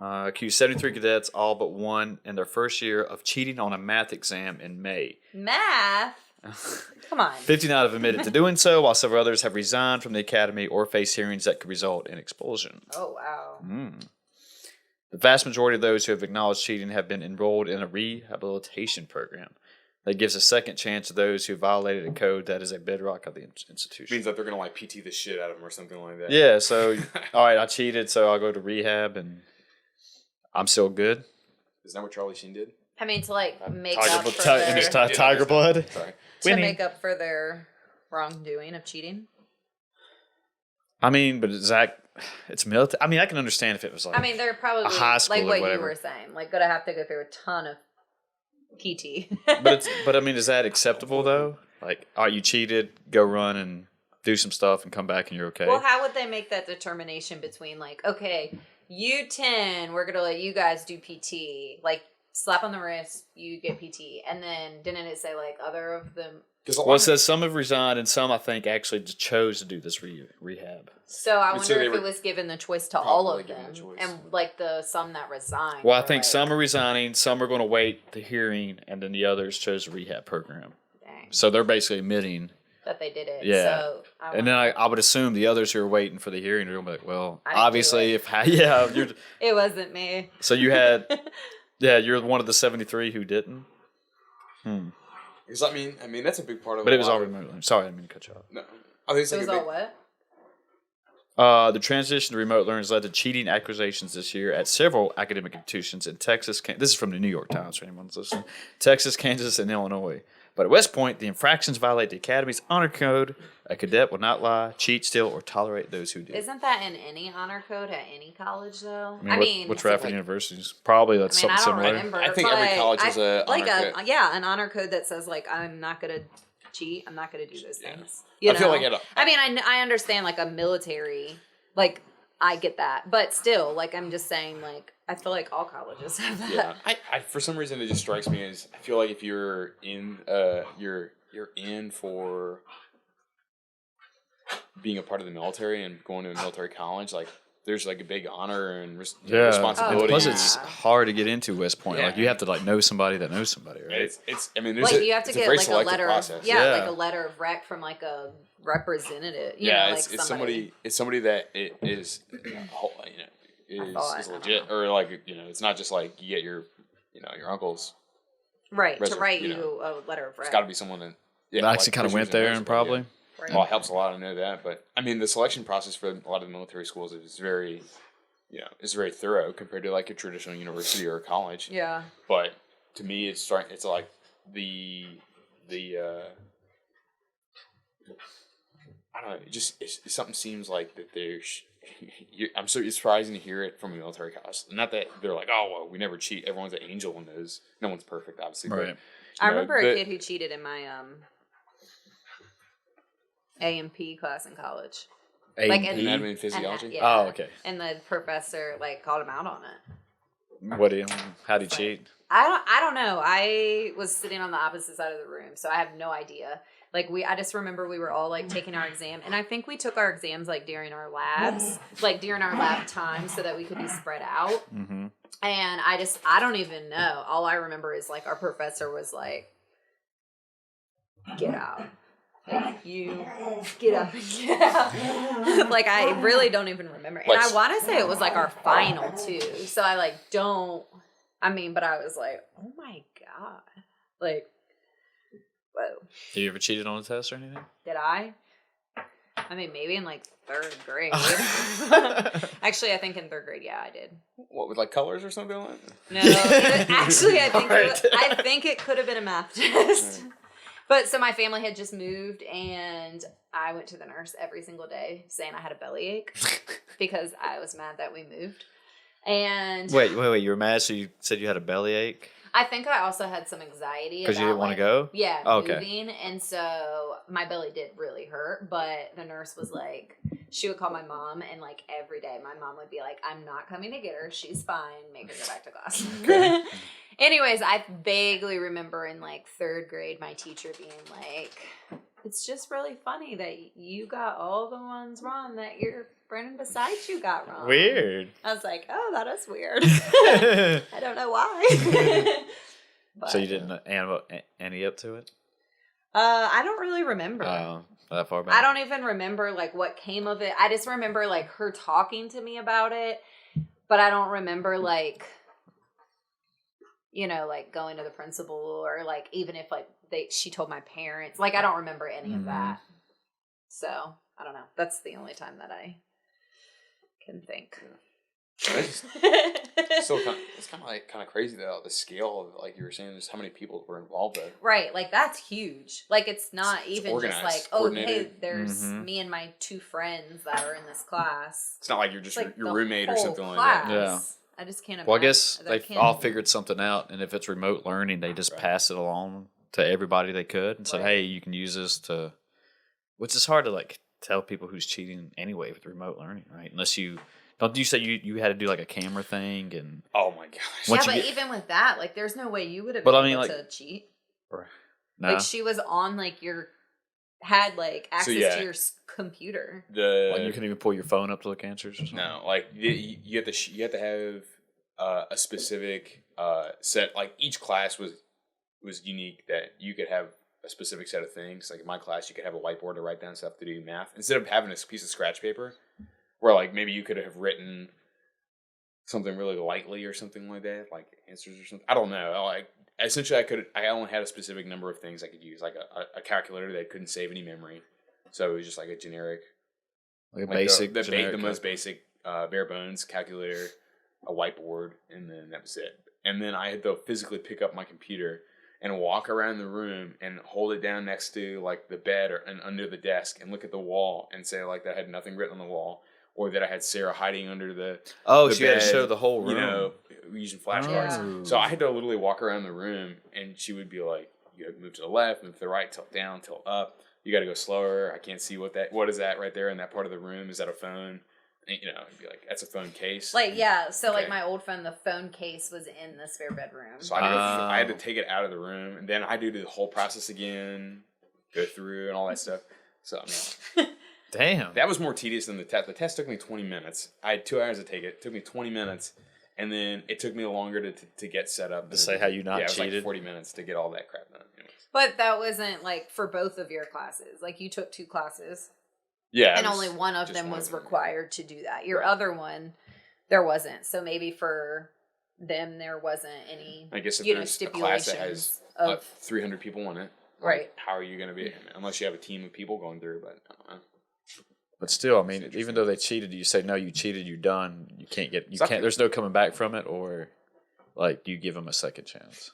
Accused 73 cadets, all but one, in their first year of cheating on a math exam in May. Math. Come on. 59 have admitted to doing so, while several others have resigned from the academy or face hearings that could result in expulsion. Oh wow. The vast majority of those who have acknowledged cheating have been enrolled in a rehabilitation program that gives a second chance to those who violated a code that is a bedrock of the institution. Means that they're gonna like PT the shit out of them or something like that. Yeah, so all right, I cheated, so I'll go to rehab and I'm still good. Isn't that what Charlie Sheen did? I mean, to like make Tiger, up for their, tiger blood. Sorry. to make up for their wrongdoing of cheating. I mean, but Zach, it's military. I mean, I can understand if it was like. I mean, they're probably a high school like or what you whatever. were saying, like gonna have to go through a ton of PT. but I mean, is that acceptable though? Like, all right, you cheated, go run and do some stuff and come back and you're okay. Well, how would they make that determination between like, okay, you 10, we're gonna let you guys do PT, like slap on the wrist, you get PT, and then didn't it say like other of them? Well, it says some have resigned and some I think actually just chose to do this rehab. So I wonder they if were it was given the choice to all probably of given them, the choice. and like the some that resigned. Well, I were think like, some are resigning, some are going to wait the hearing, and then the others chose the rehab program. dang, So they're basically admitting. that they did it. Yeah. So And then I would assume the others who are waiting for the hearing are going to be like, well, I didn't do obviously, it. you're. it wasn't me. So you had, yeah, you're one of the 73 who didn't. Because I mean that's a big part of. But it was all all remote learning. Sorry, I didn't mean to cut you off. No, I think it's It like was a big, all what? The transition to remote learning has led to cheating accusations this year at several academic institutions in Texas. This is from the New York Times for anyone who's listening. Texas, Kansas, and Illinois. But at West Point, the infractions violate the Academy's honor code. A cadet will not lie, cheat, steal, or tolerate those who do. Isn't that in any honor code at any college though? I mean, what's Radford University's? Probably that's I mean, something I don't similar. remember. I think every but college has a like honor code. an honor code that says like I'm not gonna cheat. I'm not gonna do those Yeah. things. You I know? feel like I mean, I understand like a military, like I get that, but still, like I'm just saying, like I feel like all colleges have that. yeah. I for some reason it just strikes me as I feel like if you're in you're in for being a part of the military and going to a military college, like there's like a big honor and responsibility. Plus, Oh, it's yeah. hard to get into West Point. Yeah. Like you have to like know somebody that knows somebody, right? It's I mean there's Like you have to it's get very like a selective letter, process. like a letter of rec from like a representative. You know, like it's somebody that it is is legit, or like it's not just like you get your your uncle's. right to write you know, a letter of rec. It's got to be someone that That actually kind of went there and probably. Right. Well, it helps a lot to know that, but I mean the selection process for a lot of the military schools is very is very thorough compared to like a traditional university or a college. Yeah. But to me, it's like the I don't know. It just something seems like that there's. I'm so it's surprising to hear it from a military college. Not that they're like, oh well, we never cheat. Everyone's an angel in those. No one's perfect, obviously. Right. But, I remember a kid who cheated in my A&P class in college. Like in anatomy and physiology. yeah. Oh, okay. And the professor like called him out on it. What how do you cheat? I don't know. I was sitting on the opposite side of the room, so I have no idea. Like I just remember we were all like taking our exam, and I think we took our exams like during our labs, like during our lab time, so that we could be spread out. Mm-hmm. And I don't even know. All I remember is like our professor was like, "Get out." Like, you get up and get out. Like I really don't even remember. And I want to say it was like our final too. So I like don't. I mean, but I was like, oh my god, like, whoa. Have you ever cheated on a test or anything? Did I? I mean, maybe in like 3rd grade. Actually, I think in 3rd grade, yeah, I did. What, with like colors or something like that? No, actually, I think Alright. I think it could have been a math test. But so my family had just moved, and I went to the nurse every single day saying I had a bellyache because I was mad that we moved. And Wait. You were mad, so you said you had a bellyache? I think I also had some anxiety Because you didn't want to go? Yeah, Oh, okay. moving. And so my belly did really hurt, but the nurse was like, she would call my mom, and like every day my mom would be like, I'm not coming to get her. She's fine. Make her go back to class. Okay. Anyways, I vaguely remember in like 3rd grade, my teacher being like, it's just really funny that you got all the ones wrong that your friend beside you got wrong. Weird. I was like, oh, that is weird. I don't know why. But, So you didn't ante up to it? I don't really remember. That far back? I don't even remember like what came of it. I just remember like her talking to me about it, but I don't remember like, you know, like going to the principal or like even if like she told my parents. Like I don't remember any of that. So I don't know. That's the only time that I can think. It's kind of crazy though, the scale of, like you were saying, just how many people were involved there. Right, like that's huge. Like it's not even just organized, like, oh, hey, coordinated. there's me and my 2 friends that are in this class. It's not like you're just It's like your the roommate or whole something like class. that. Yeah. I just can't imagine. Well, I guess that they've can't- all figured something out, and if it's remote learning, they just pass it along to everybody they could and said, Right. hey, you can use this to... Which is hard to, like, tell people who's cheating anyway with remote learning, right? Unless you... Don't you say you had to do, like, a camera thing and... Oh my gosh. Yeah, once but you get- even with that, like, there's no way you would have But been I mean, able like- to cheat. No. Like, she was on, like, had, like, access yeah. to your computer. Like, you can even pull your phone up to look answers or something? No, like you have to have a specific set. Like each class was unique, that you could have a specific set of things. Like in my class, you could have a whiteboard to write down stuff to do math instead of having a piece of scratch paper, where like maybe you could have written something really lightly or something like that, like answers or something. I don't know. Like essentially, I only had a specific number of things I could use, like a calculator that couldn't save any memory, so it was just like a generic. Like a Like basic... the generic most basic bare bones calculator, a whiteboard, and then that was it. And then I had to physically pick up my computer and walk around the room and hold it down next to like the bed and under the desk and look at the wall and say like that I had nothing written on the wall, or that I had Sarah hiding under the Oh, the so you had to bed, show the whole room. you know, using flashcards. Yeah. So I had to literally walk around the room, and she would be like, "You gotta move to the left, move to the right, tilt down, tilt up. You got to go slower. I can't see what is that right there in that part of the room? Is that a phone?" And, you know, I'd be like, "That's a phone case." Like, yeah, so, like, Okay. my old phone, the phone case was in the spare bedroom. So I had to take it out of the room, and then I do the whole process again, go through and all that stuff. So I mean, Damn. that was more tedious than the test. The test took me 20 minutes. I had 2 hours to take it. It took me 20 minutes, and then it took me longer to get set up. To say how you not it was cheated? like 40 minutes to get all that crap done. Anyways. But that wasn't, like, for both of your classes. Like, you took 2 classes. Yeah, And it was only one of just them one was of them. required to do that. Your Right. other one, there wasn't. So maybe for them, there wasn't any, I guess if you know, there's a class that stipulations has of 300 people in it, Right. like, how are you going to be? Unless you have a team of people going through, but I don't know. But still, I mean, It's even though they cheated, you say, no, you cheated, you're done. You can't It's not there's no coming back from it, or like you give them a second chance.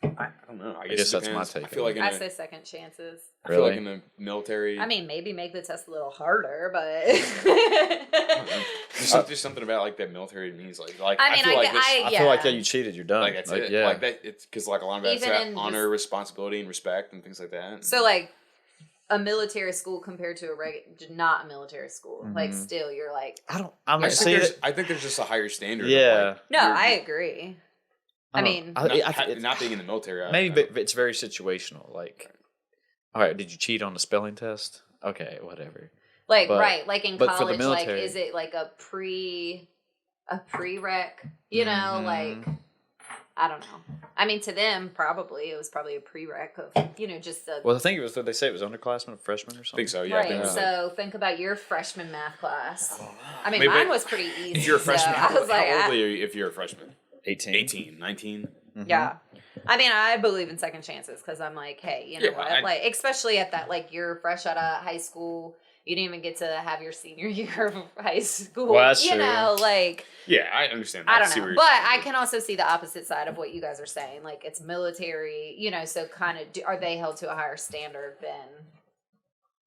I don't know. I guess it that's my depends. take I feel on like it. in I a, say second chances. I feel like Really? in the military. I mean, maybe make the test a little harder, but Just something about like that military means like I mean, feel like this, I feel like, yeah, you cheated, you're done. like that's it. Yeah. Like that, it's because like a lot of that's Even about in honor, just- responsibility, and respect, and things like that. so like a military school compared to not a military school, like Mhm. still you're like, I'm I not think, saying there's, it. I think there's just a higher standard. Yeah. Of like, no, you're- I agree. I don't- mean, not being in the military. maybe it's very situational. Like, all right, did you cheat on the spelling test? Okay, whatever. like but- right, like in but for the college, like military- is it like a prereq? You know, Mhm. like I don't know. I mean, to them, probably it was probably a prereq of just a Well, I think it was. Did they say it was underclassmen, freshmen, or I something? think so. Yeah. right. I think So think about your freshman math class. I mean, Maybe- mine was pretty easy. If you're a freshman, so how I was like, old are you if you're a freshman? 18. 18, 19? yeah. I mean, I believe in second chances because I'm like, hey, you know Yeah, what? I- Like, especially at that, like, you're fresh out of high school. You didn't even get to have your senior year of high school. Well, that's you true. know, like Yeah, I understand that. I don't see know, where you're but coming I from. can also see the opposite side of what you guys are saying. Like it's military, you know, so kind of are they held to a higher standard than?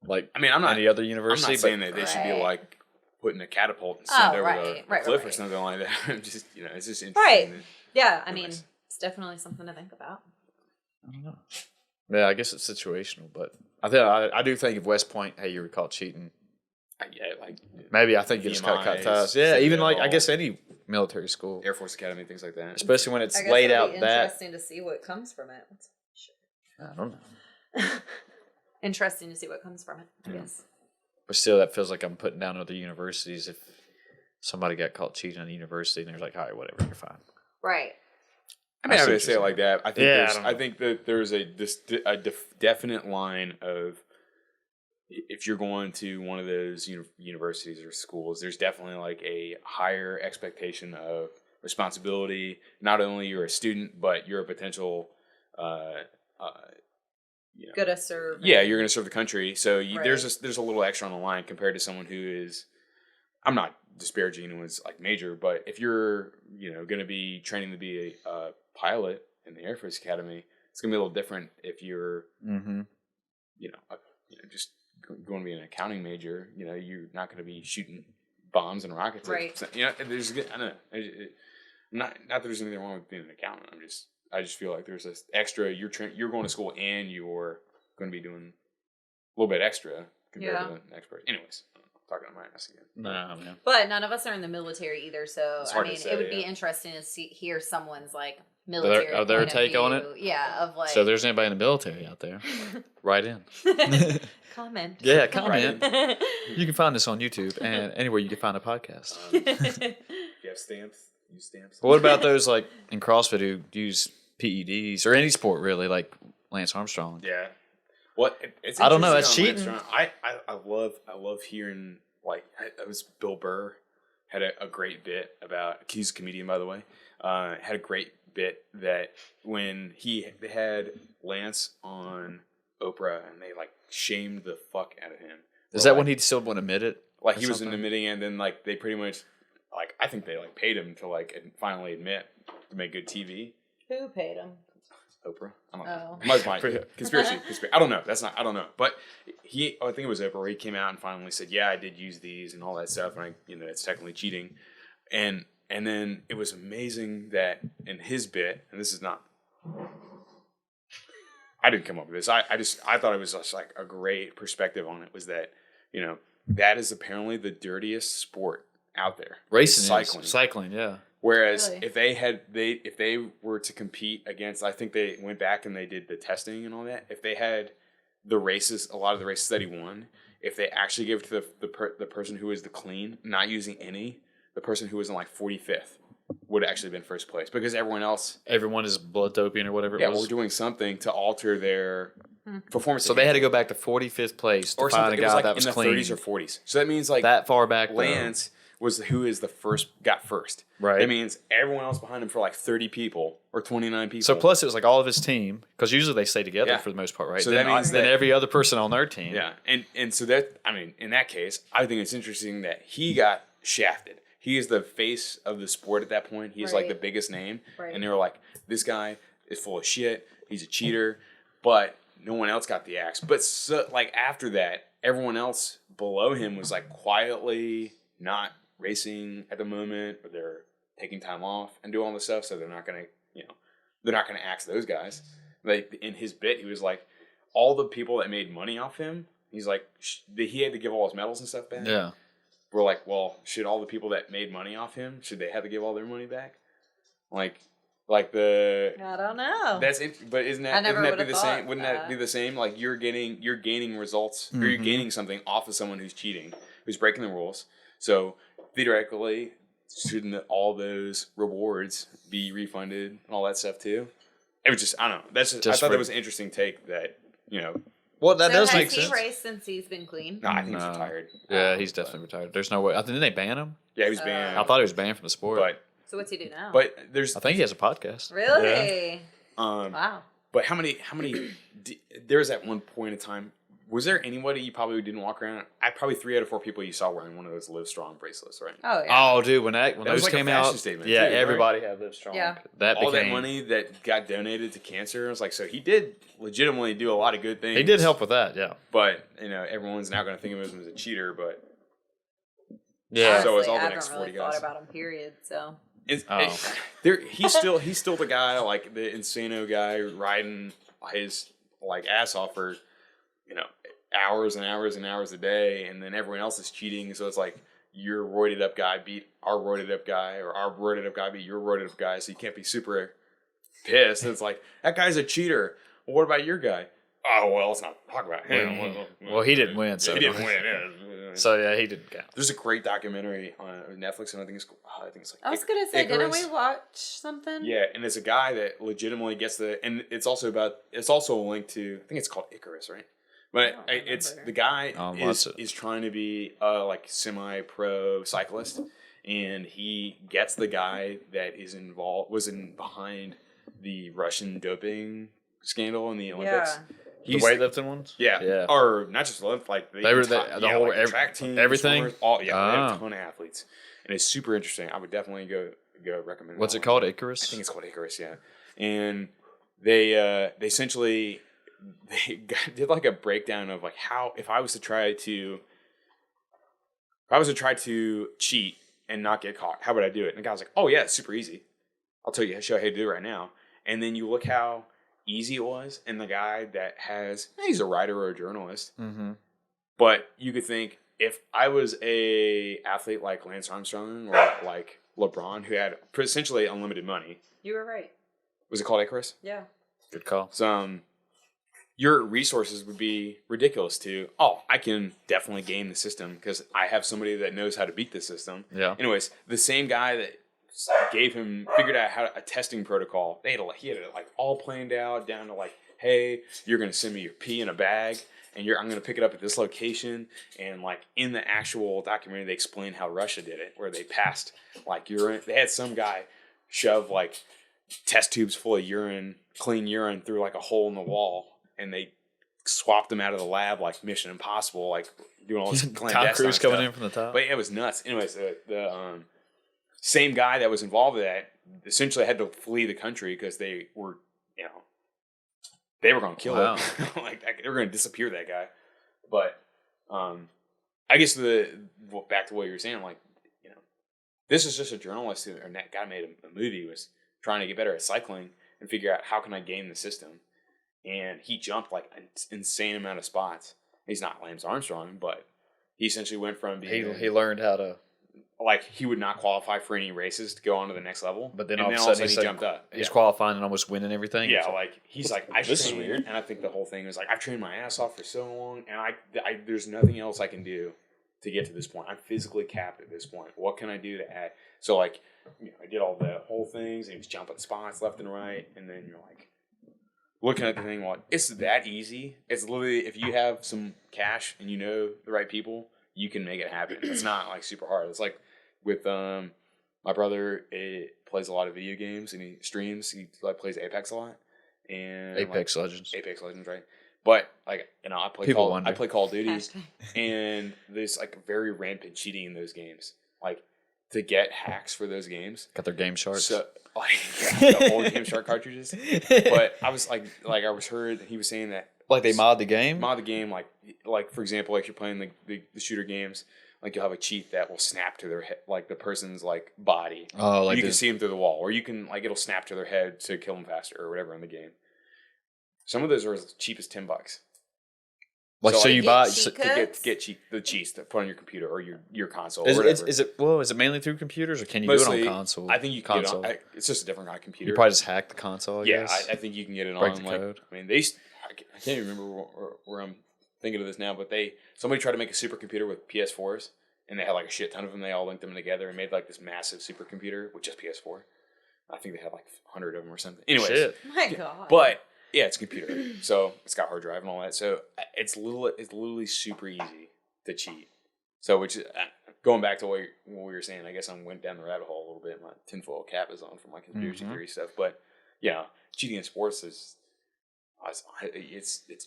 Like, I mean, I'm not any other I'm university, not saying that they should be Right. like putting a catapult and send Oh, over right, the right, cliff or right. something like that. I'm just, it's just interesting. Right. that- Yeah, I mean, Anyways. it's definitely something to think about. I don't know. Yeah, I guess it's situational, but I do think if West Point, hey, you were caught cheating, yeah, like maybe I think you just cut VMIs, ties. Yeah, even like I Citadel, guess any military school, Air Force Academy, things like that. especially when it's I guess laid it'll out be that. interesting to see what comes from it. I don't know. Interesting to see what comes from it. I guess. But still, that feels like I'm putting down other universities if somebody got caught cheating at a university and they're like, all right, whatever, you're fine. Right. I mean, I I see would what say you're it like that. I think Yeah, I there's, don't I know. think that there's a definite line of if you're going to one of those universities or schools, there's definitely like a higher expectation of responsibility. Not only you're a student, but you're a potential, Gonna serve. yeah, you're going to serve the country. So Right. there's a little extra on the line compared to someone who is. I'm not disparaging anyone's like major, but if you're going to be training to be a pilot in the Air Force Academy, it's going to be a little different if you're Mm-hmm. just going to be an accounting major. You're not going to be shooting bombs and rockets. Right. There's I don't know. Not that there's anything wrong with being an accountant. I just feel like there's this extra. You're going to school and you're going to be doing a little bit extra compared Yeah. to the next person. Anyways, I'm talking to my ass again. Nah, man. But none of us are in the military either, so It's I hard to mean, say, it would be yeah. interesting to hear someone's like military their point of take on view. Yeah, of like So there's anybody in the military out there, write in. comment. Yeah, Right comment. in. You can find this on YouTube and anywhere you can find a podcast. If you have stamps, use stamps. But what about those like in CrossFit who use PEDs or any sport really, like Lance Armstrong? Yeah. What it's I don't know, interesting that's on Lance Armstrong. I love hearing like it was Bill Burr had a great bit about he's a comedian by the way. Had a great bit that when they had Lance on Oprah and they like shamed the fuck out of him. Is that when he still wouldn't admit it? Like or he was something? admitting it and then like they pretty much like I think they like paid him to like finally admit to make good TV. Who paid him? Oprah. I don't know. Oh. Must might conspiracy. I don't know. I don't know. But I think it was Oprah where he came out and finally said, "Yeah, I did use these and all that stuff, and it's technically cheating." And then it was amazing that in his bit, and this is not, I didn't come up with this. I thought it was just like a great perspective on it. Was that that is apparently the dirtiest sport out there. Racing, Is cycling, yeah. Whereas Really? if they were to compete against, I think they went back and they did the testing and all that. If they had a lot of the races that he won, if they actually gave it to the person who was the clean, not using any, the person who was in like 45th would have actually been first place because Everyone is blood doping or whatever it yeah, was. we're doing something to alter their performance. So they had to go back to 45th place to or find a something. It was guy like that was in the clean. 30s or 40s. So that means like that far back, though. Lance was who is the first got first. Right. That means everyone else behind him for like 30 people or 29 people. So plus it was like all of his team because usually they stay together Yeah. for the most part, right? So then, that means then that- every other person on their team. Yeah, and so that in that case, I think it's interesting that he got shafted. He is the face of the sport at that point. He's like Right. the biggest name, Right. and they were like, "This guy is full of shit. He's a cheater." But no one else got the axe. But so, like after that, everyone else below him was like quietly not racing at the moment, or they're taking time off and doing all this stuff. So they're not gonna axe those guys. Like in his bit, he was like, all the people that made money off him, he's like, he had to give all his medals and stuff back. Yeah. We're like, well, should all the people that made money off him, should they have to give all their money back? Like the I don't know. but isn't I that never be would've the thought same? Wouldn't that that. be the same? Like you're gaining results or you're gaining something off of someone who's cheating, who's breaking the rules. So theoretically, shouldn't all those rewards be refunded and all that stuff too? It was just I don't know. That's just, I Just thought for- that was an interesting take that Well, that so does has make he sense. raced since he's been clean? No, I think he's No. retired. Yeah, he's definitely retired. There's no way. Didn't they ban him? Yeah, he was banned. I thought he was banned from the sport. So what's he do now? but there's I think he has a podcast. Really? um Wow. but how many there's at one point in time Was there anybody you probably didn't walk around? Probably 3 out of 4 people you saw wearing one of those Live Strong bracelets, right? Oh yeah. Oh, dude, when those was like a came fashion out, statement, yeah, too, right? everybody had Live Strong. Yeah. That All became that money that got donated to cancer, I was like, so he did legitimately do a lot of good things. he did help with that, yeah. But, everyone's now going to think of him as a cheater, but Yeah. Honestly, So is all the I next haven't really 40 guys. thought about him. Period. So. he's still the guy, like the Insano guy riding his like ass off for, hours and hours and hours a day, and then everyone else is cheating. So it's like your roided up guy beat our roided up guy, or our roided up guy beat your roided up guy. So you can't be super pissed. It's like, that guy's a cheater. Well, what about your guy? Oh, well, let's not talk about him. Well, he didn't win, so he didn't win. Yeah. So yeah, he didn't count. There's a great documentary on Netflix, and I think it's like I was gonna say, Icarus. didn't we watch something? Yeah, and it's a guy that legitimately gets and it's also a link to, I think it's called Icarus, right? But it's the guy is trying to be a like semi-pro cyclist, and he gets the guy that was behind the Russian doping scandal in the Olympics. Yeah. The weightlifting ones? Yeah. Or not just lift, like they were the whole like track team, everything. They have a ton of athletes, and it's super interesting. I would definitely go recommend. What's it called? Icarus? I think it's called Icarus. Yeah, and they essentially did like a breakdown of like how if I was to try to cheat and not get caught, how would I do it? And the guy was like, "Oh yeah, it's super easy. I'll show you how to do it right now." And then you look how easy it was, and the guy that he's a writer or a journalist, but you could think if I was a athlete like Lance Armstrong or like LeBron, who had essentially unlimited money. You were right. Was it called Icarus? Yeah. Good call. So your resources would be ridiculous I can definitely game the system because I have somebody that knows how to beat the system. Yeah. Anyways, the same guy that figured out a testing protocol. He had it like all planned out down to like, hey, you're going to send me your pee in a bag, and I'm going to pick it up at this location. And like in the actual documentary, they explain how Russia did it, where they passed like urine. They had some guy shove like test tubes full of clean urine through like a hole in the wall, and they swapped them out of the lab like Mission Impossible, like doing all this clandestine Tom Cruise stuff. coming in from the top. But yeah, it was nuts. Anyways, the same guy that was involved in that essentially had to flee the country because they were, they were going to kill him. Like they were going to disappear that guy. But I guess back to what you were saying, like, this is just a journalist or that guy made a movie, was trying to get better at cycling and figure out how can I game the system. And he jumped like an insane amount of spots. He's not Lance Armstrong, but he essentially went from being he learned how to, like, he would not qualify for any races to go on to the next level. But then all all of of a sudden he jumped up. He's qualifying and almost winning everything. Yeah, like he's like, this is weird. And I think the whole thing was like, I've trained my ass off for so long, and I there's nothing else I can do to get to this point. I'm physically capped at this point. What can I do to add? So like, I did all the whole things, and he was jumping spots left and right, and then you're like looking at the thing, like, it's that easy. It's literally, if you have some cash and the right people, you can make it happen. It's not like super hard. It's like with my brother, plays a lot of video games and he streams. He like plays Apex a lot. And Apex Legends, right? But like, I play Call of Duty, Hashtag. and there's like very rampant cheating in those games. Like to get hacks for those games. got their Game Sharks. So like the old Game Shark cartridges. But I was like I was heard he was saying that like they mod the game. Like for example, like you're playing the shooter games. Like you'll have a cheat that will snap to their head, like the person's like body. Oh, like you can see them through the wall, or you can like it'll snap to their head to kill them faster or whatever in the game. Some of those are as cheap as $10. Like so you buy cheat to get the cheats to put on your computer or your console. Is or whatever. Is it mainly through computers or can you Mostly, do it on console? I think you can console. get it on. It's just a different kind of computer. You probably just hack the console. I guess. I think you can get it Break on. the Like code. I mean, I can't remember where I'm thinking of this now, but somebody tried to make a supercomputer with PS4s. And they had like a shit ton of them. They all linked them together and made like this massive supercomputer with just PS4. I think they had like 100 of them or something. Anyways, Shit. My God. but yeah, it's a computer, so it's got hard drive and all that. So it's literally super easy to cheat. So which going back to what we were saying, I guess I went down the rabbit hole a little bit. My tinfoil cap is on for my conspiracy theory stuff, but cheating in sports it's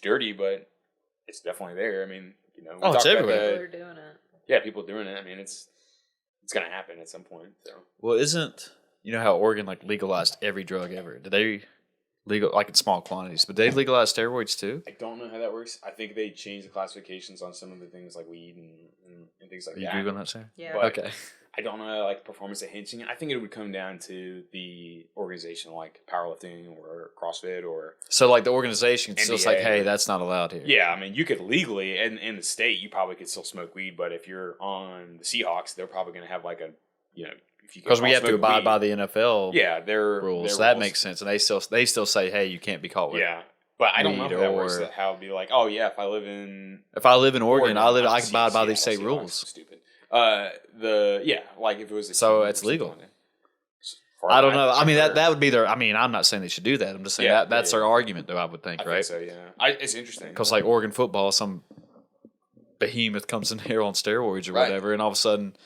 dirty, but it's definitely there. I mean, we Oh, it's talked about everywhere. People are doing it. Yeah, people doing it. I mean, it's going to happen at some point. So Well, how Oregon like legalized every drug ever? Did they legal like in small quantities? But they legalized steroids too. I don't know how that works. I think they changed the classifications on some of the things like weed and things like Are you that. googling that, Sarah? Yeah. But Okay. I don't know like performance enhancing. I think it would come down to the organization like powerlifting or CrossFit or So like the organization can still say, NBA. "Hey, that's not allowed here." yeah. I mean, you could legally in the state you probably could still smoke weed, but if you're on the Seahawks, they're probably going to have like a if you Because we have to smoke abide weed, by the NFL their rules. So their that rules. makes sense, and they still say, "Hey, you can't be caught with." Yeah, but I don't know weed how that works. or- How it'd be like, oh yeah, if I live in If I live in Oregon, I I'm can abide by these Seattle state Seahawks, rules. Stupid. Like if it was a So team or it's something legal. like that. As far I as don't know. I mean, heard. that would be their. I mean, I'm not saying they should do that. I'm just saying Yeah, that's yeah. their argument, though. I would think, I right? think so. Yeah, it's interesting Because like Oregon football, some behemoth comes in here on steroids or Right. whatever, and all of a sudden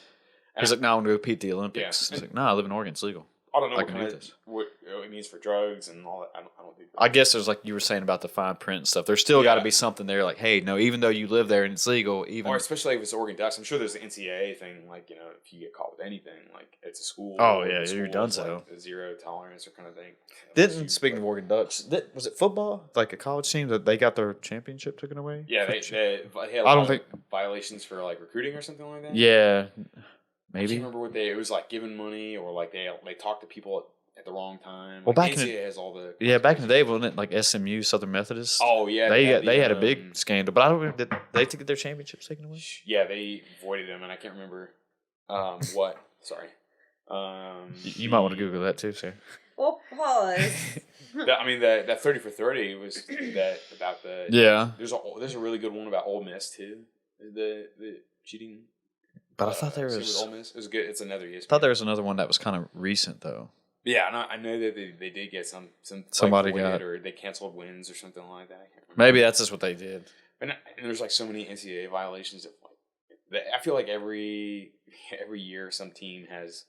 he's like, "No, I want to go compete at the Olympics." Yeah. It's like, "No, I live in Oregon. It's legal." I don't know I what can kind do of this. what it means for drugs and all that. I don't do. I guess there's like you were saying about the fine print and stuff. There's still got to Yeah. be something there, like, "Hey, no, even though you live there and it's legal, even." Or especially if it's Oregon Ducks, I'm sure there's the NCAA thing, like if you get caught with anything, like it's a school. Oh, or yeah, the you're school done is, so. like, a zero tolerance or kind of thing. Didn't speaking of Oregon Ducks, was it football? Like a college team that they got their championship taken away? Yeah, they had a I lot don't of think- violations for like recruiting or something like that. Yeah, I maybe. can't remember what it was like giving money or like they talked to people at the wrong time. Well, Like, back in the- NCAA has all the Yeah, back in the day, wasn't it like SMU, Southern Methodist? Oh yeah, they had had a the, big scandal, but I don't remember. Did they get their championships taken away? Yeah, they voided them, and I can't remember what. Sorry. You might want to Google that too, sir. Well, pause. That 30 for 30 was that about the Yeah, There's a really good one about Ole Miss too. The cheating. but I thought there scene with was. Ole Miss. It was good. It's another ESPN. I thought there was another one that was kind of recent though. Yeah, and I know that they did get some Somebody like, voided got- or they canceled wins or something like that. I can't remember. Maybe that's just what they did. And there's like so many NCAA violations of I feel like every year some team has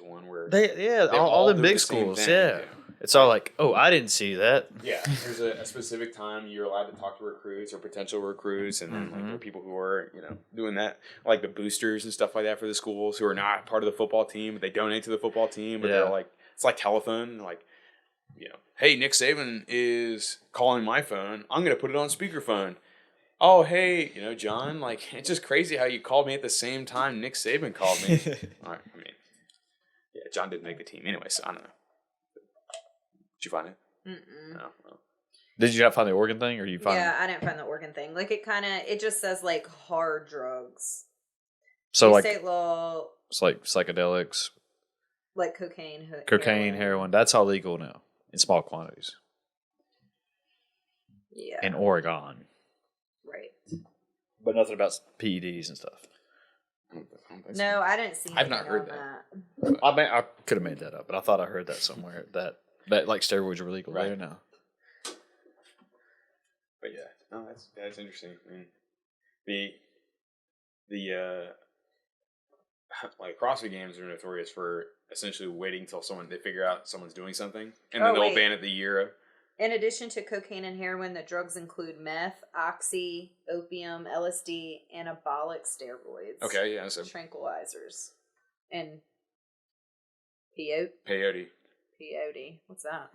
one where They all all them do big the same schools. thing, Yeah, it's all like, oh, I didn't see that. yeah, there's a specific time you're allowed to talk to recruits or potential recruits, and then like there are people who are doing that, like the boosters and stuff like that for the schools who are not part of the football team, but they donate to the football team, but Yeah. they're like it's like telephone, like hey, Nick Saban is calling my phone, I'm gonna put it on speakerphone. Oh hey, John, like it's just crazy how you called me at the same time Nick Saban called me. All right, yeah, John didn't make the team anyway, so I don't know. Did you find it? Mm-mm. No. Well. Did you not find the Oregon thing, or you find? Yeah, I didn't find the Oregon thing. Like it just says like hard drugs. So like State law, it's like psychedelics, like cocaine, cocaine, heroin. That's all legal now in small quantities Yeah, in Oregon, right. but nothing about PEDs and stuff. I don't think No, so. I didn't see. I've not anything heard on that. I could have made that up, but I thought I heard that somewhere that like steroids were legal Right. there now. But yeah, no, that's interesting. I mean, the like CrossFit games are notorious for essentially waiting until they figure out someone's doing something, and then Oh, they'll wait. ban it the year. In addition to cocaine and heroin, the drugs include meth, oxy, opium, LSD, anabolic steroids. Okay, yeah, so Tranquilizers. And peyote. peyote. What's that?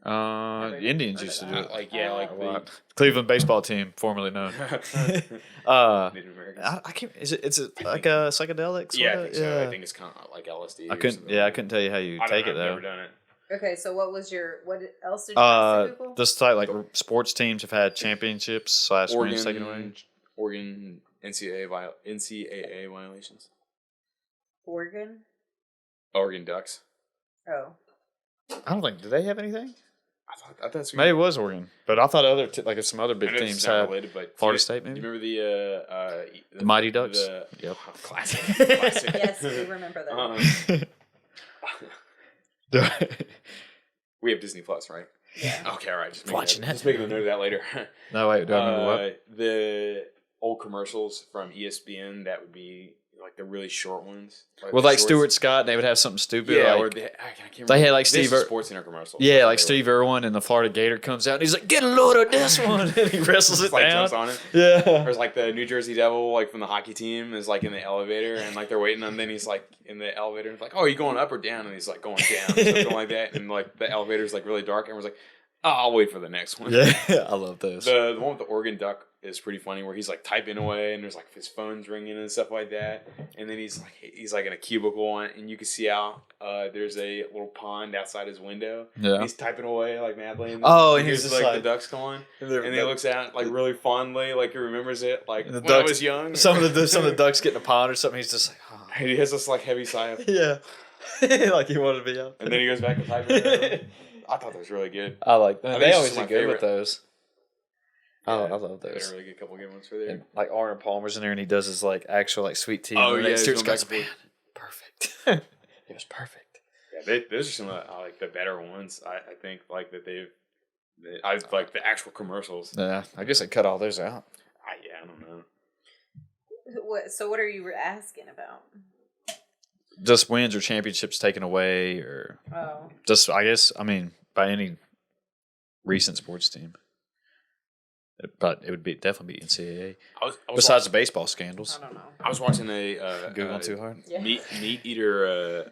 The Indians heard used to of do that. it Like yeah, like a the lot. Cleveland baseball team, formerly known. Native Americans. I can't. Is it like a psychedelic? Yeah, I sorta? think so. I think it's kind of like LSD. I or couldn't. something Yeah, I like couldn't tell you how you that. take it I've though. never done it. Okay, so what else did you ask to Google? This type like sports teams have had championships / wins taken away. Oregon NCAA violations. Oregon? Oregon Ducks. Oh. I don't think. Do they have anything? I thought that's Maybe it was Oregon, but I thought like some other I big know this teams is not have. related, but Florida do State, you maybe? remember The Mighty Ducks? Yep, Yep. classic. Classic. Yes, we remember that. We have Disney Plus, right? Yeah. Okay, all right. Just Watching that. Just making a note of that later. No, wait. Do I remember what? The old commercials from ESPN that would be like the really short ones. With the like shorts. Stuart Scott, and they would have something stupid. Yeah, like, or I can't they had remember. like This Steve is Sports Center commercials. yeah, like Steve Irwin and the Florida Gator comes out and he's like, "Get a load of this one," and he wrestles it like down. jumps on it. Yeah. Or it's like the New Jersey Devil, like from the hockey team, is like in the elevator and like they're waiting, and then he's like in the elevator and it's like, "Oh, are you going up or down?" And he's like going down, or something like that. And like the elevator's like really dark, and we're like, "Oh, I'll wait for the next one." Yeah, I love those. The one with the Oregon Duck is pretty funny, where he's like typing away and there's like his phone's ringing and stuff like that, and then he's like in a cubicle and you can see out there's a little pond outside his window. Yeah. And he's typing away like madly. And And he's he's like, just the ducks going, and he the- looks out like really fondly, like he remembers it, like the when I ducks- was young. Some of the ducks get in a pond or something. He's just like, oh. He has this like heavy sigh of, Yeah, like he wanted to be out. and then he goes back to typing. I thought that was really good. I like that. I think They it's always just my do good with favorite. those. Oh, I love They had those. a really good couple good ones for there. And like Arnold Palmer's in there, and he does his like actual like sweet tea. Oh, and yeah, next to it, he's Scott's going man, back perfect. It was perfect. Yeah, those are some of like the better ones. I think like that I like the actual commercials. Yeah, I guess I cut all those out. I don't know. What are you asking about? Just wins or championships taken away, or Oh. just I guess by any recent sports team. But it would definitely be NCAA. I was Besides the baseball scandals. I don't know. I was watching a Googling too hard. Yeah. meat eater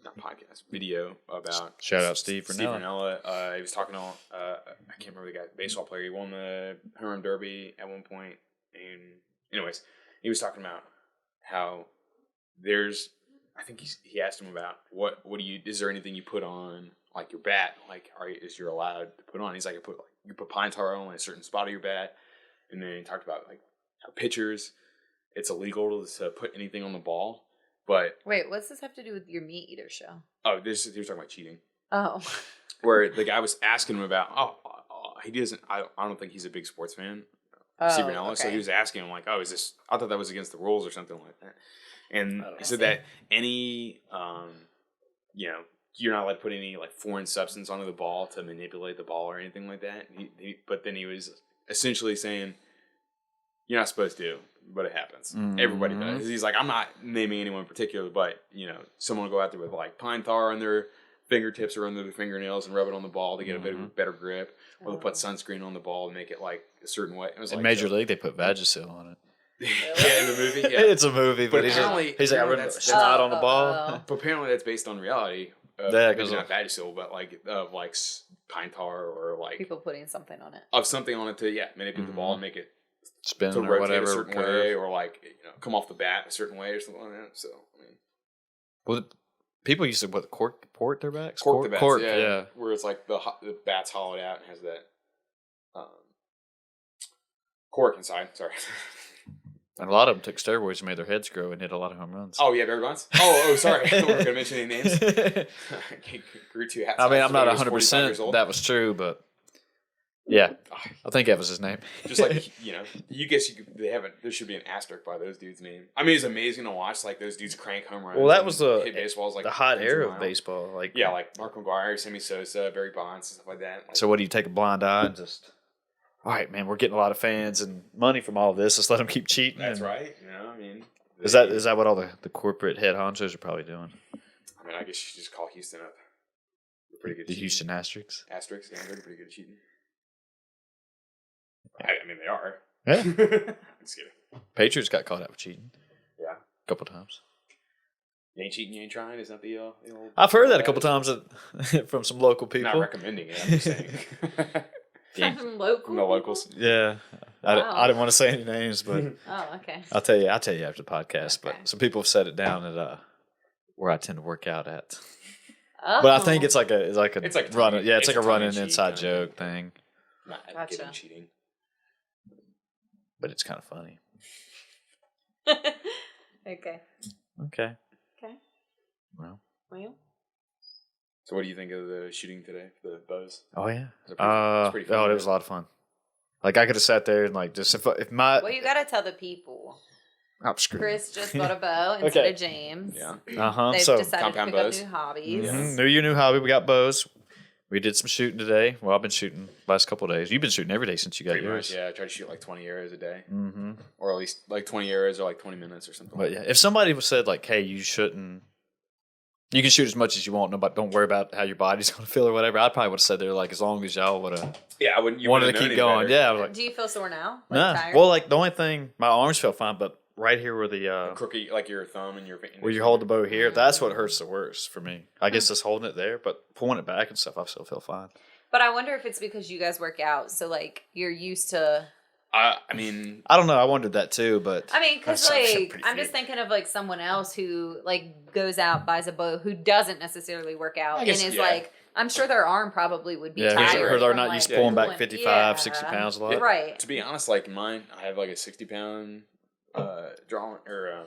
not podcast video about Shout out Steve Ranella. Ranella. He was talking to I can't remember the guy, baseball player. He won the home run derby at one point, and anyways, he was talking about how there's. I think he asked him about what do you is there anything you put on like your bat, like is you're allowed to put on? He's like you put pine tar on a certain spot of your bat, and then he talked about like how pitchers it's illegal to put anything on the ball, but Wait, what's this have to do with your meat eater show? oh, he was talking about cheating. Oh. Where the guy was asking him about he doesn't I don't think he's a big sports fan, Steve Ranella, so he was asking him like, oh, is this? I thought that was against the rules or something like that. And he said that any, you're not allowed to put any like foreign substance onto the ball to manipulate the ball or anything like that. But then he was essentially saying, you're not supposed to, but it happens. Mm-hmm. Everybody does. He's like, I'm not naming anyone in particular, but someone will go out there with like pine tar on their fingertips or under their fingernails and rub it on the ball to get a better grip, or they'll put sunscreen on the ball and make it like a certain way. It was In like Major League, they put Vagisil on it. yeah, in the movie. Yeah. It's a movie, but he's apparently- like, I apparently rubbed that's- snot on the ball. But apparently that's based on reality. Yeah, Maybe 'cause not Vagisil, but like of like pine tar or like People putting something on it. of something on it to manipulate the ball and make it Spin to or rotate whatever. a certain curve. way, or like come off the bat a certain way or something like that. So I mean, Well, people used to port their backs. cork the bats, Cork, yeah, where it's like the bat's hollowed out and has that cork inside. Sorry. And a lot of them took steroids and made their heads grow and hit a lot of home runs. Oh yeah, Barry Bonds. Oh sorry, we're gonna mention any names. Grew two hats. I mean, I'm not when he was 45 years 100% old. that was true, but yeah, I think that was his name. Just like there should be an asterisk by those dudes' name. I mean, it's amazing to watch like those dudes crank home runs. Well, that and was hit baseballs like the hot 10 era of miles. baseball. Like, Yeah, like Mark McGuire, Sammy Sosa, Barry Bonds, and stuff like that. Like, so what do you take a blind eye and just? All right, man, we're getting a lot of fans and money from all of this. Let's let them keep cheating. that's and- right. I mean, Is that what all the corporate head honchos are probably doing? I mean, I guess you should just call Houston up. They're pretty good. The at cheating. Houston Asterisks. Asterisks, yeah, they're pretty good at cheating. I mean, they are. Yeah. I'm just kidding. Patriots got caught out with cheating Yeah. a couple times. You ain't cheating, you ain't trying. Is that the old? I've heard that a couple times from some local Not people. recommending it. I'm just saying. Local. From the locals. Yeah, Wow. I didn't want to say any names, but Oh, okay. I'll tell you after the podcast. Okay. But some people have said it down at where I tend to work out at. Oh. But I think it's like a It's like a run. tongue- Yeah, it's it's like a a running tongue-in-cheek inside kind of joke thing. Not Gotcha. giving cheating. But it's kind of funny. Okay. Okay. Okay. Well. Well. So, what do you think of the shooting today? The bows. Oh yeah. It's pretty fun, Oh, it right? was a lot of fun. Like I could have sat there and like just if my Well, you gotta tell the people. I'm screwed. Chris just bought a bow instead Okay. of James. Yeah. Uh huh. They've So decided to Compound pick bows. up new hobbies. Yeah. new year, new hobby. We got bows. We did some shooting today. Well, I've been shooting last couple of days. You've been shooting every day since you got Pretty yours. much, yeah. I try to shoot like 20 arrows a day. Mm-hmm. Or at least like 20 arrows or like 20 minutes or something. But yeah, if somebody said like, "Hey, you shouldn't," you can shoot as much as you want. Nobody, don't worry about how your body's going to feel or whatever. I probably would have said they're like, as long as y'all would have Yeah, I wouldn't. You wanted to wouldn't have keep known any going. better. Yeah, I was like, Do you feel sore now? Like nah. tired? Well, like the only thing, my arms felt fine, but right here where the Crooked, like your thumb and your. where you hold the bow here, that's what hurts the worst for me. I guess just holding it there, but pulling it back and stuff, I still feel fine. But I wonder if it's because you guys work out, so like you're used to. I mean, I don't know. I wondered that too, but I mean, because I feel like pretty I'm fit. just thinking of like someone else who like goes out, buys a bow, who doesn't necessarily work out, and guess, is yeah. like, I'm sure their arm probably would be yeah, tired. or they're from, not like, used to pulling back pulling- 55, yeah. 60 pounds a lot. Right. to be honest, like mine, I have like a 60-pound draw or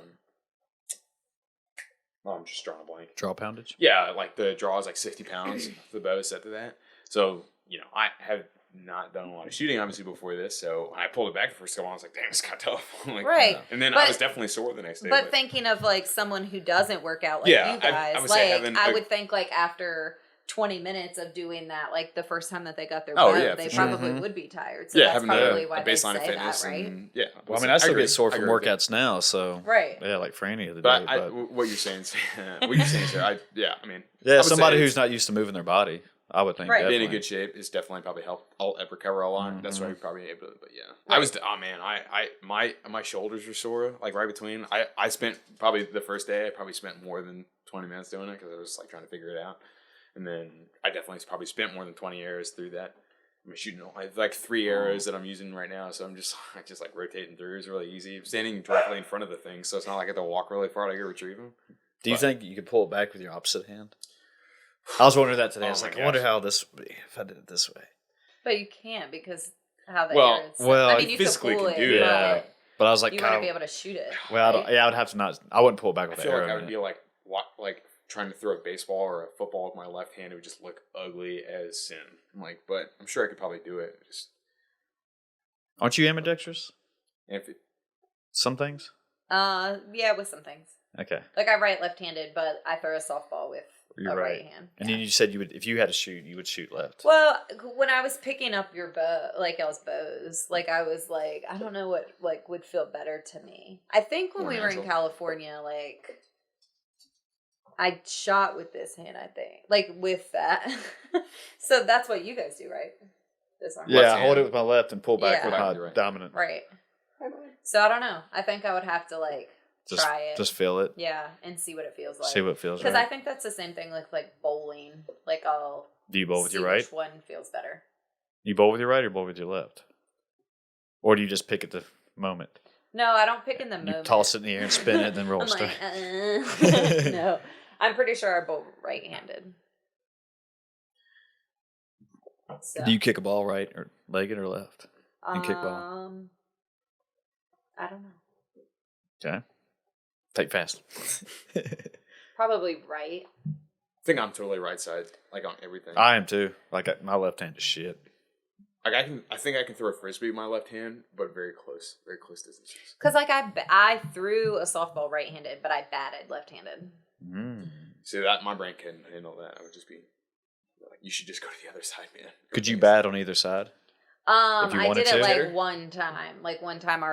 oh, I'm just drawing a blank. Draw poundage. Yeah, like the draw is like 60 pounds. The bow is set to that. So I have not done a lot of shooting obviously before this. So when I pulled it back the first couple, I was like, damn, it's kind of tough. Like, Right. And then But- I was definitely sore the next day. But thinking of like someone who doesn't work out like Yeah, you I guys, would say like having I a- would think like after 20 minutes of doing that, like the first time that they got their Oh, bow, yeah, they for sure. probably would be tired. So yeah, that's having probably a why they baseline say of fitness that, right? and yeah. Well, I mean, I still agree. get sore I from agree with workouts now, so Right. yeah, like for any of the But, day. what you're saying, sir, I mean, I Yeah, would somebody say who's not used to moving their body, I would think. Right. Definitely. being in good shape is definitely probably help. I'll recover a lot. That's why we probably able to. But yeah, Right. I was. Oh man, my shoulders were sore. Like right between. I spent probably the first day. I probably spent more than 20 minutes doing it because I was like trying to figure it out. And then I definitely probably spent more than 20 arrows through that. I'm shooting. I have like 3 arrows that I'm using right now, so I'm just like rotating through. It's really easy. I'm standing directly in front of the thing, so it's not like I have to walk really far to go retrieve them. Do you think you could pull it back with your opposite hand? I was wondering that today. I was Oh my like, I wonder gosh. how this would be if I did it this way. But you can't because how the Well- arrows. well, I mean, you you physically could pull can it, do that. but But I was like, you wouldn't be able to shoot it. well, I, right? don't, yeah, I would have to not. I wouldn't pull it back I with the feel arrow. like I in would it. be like trying to throw a baseball or a football with my left hand. It would just look ugly as sin. I'm like, but I'm sure I could probably do it. Just Aren't you ambidextrous? if it, Some things. Yeah, with some things. Okay. Like I write left-handed, but I throw a softball with You're a right. right hand. And Yeah. then you said you would, if you had to shoot, you would shoot left. Well, when I was picking up your bow, like y'all's bows, like I was like, I don't know what like would feel better to me. I think when More we were in natural. California, like I shot with this hand. I think like with that. So that's what you guys do, right? This arm. Yeah, Left I hold hand. it with my left and pull back Yeah. with my You're right. dominant. Right. So I don't know. I think I would have to like Just, try it. just feel it. Yeah, and see what it feels like. See what it feels Because right. I think that's the same thing like bowling. Like I'll Do you bowl with see your right? which one feels better. You bowl with your right or bowl with your left? Or do you just pick at the moment? No, I don't pick in the You moment. toss it in the air and spin it and then roll I'm straight. like, no. I'm pretty sure I bowl right-handed. So, Do you kick a ball right or legged or left? in kickball? I don't know. Okay. Take fast. Probably right. I think I'm totally right side, like on everything. I am too. Like my left hand is shit. Like I think I can throw a frisbee with my left hand, but very close distances. Because like I threw a softball right-handed, but I batted left-handed. See that my brain couldn't handle that. I would just be like, you should just go to the other side, man. Could you bat on either side? If you I wanted did it to? like one time. Like one time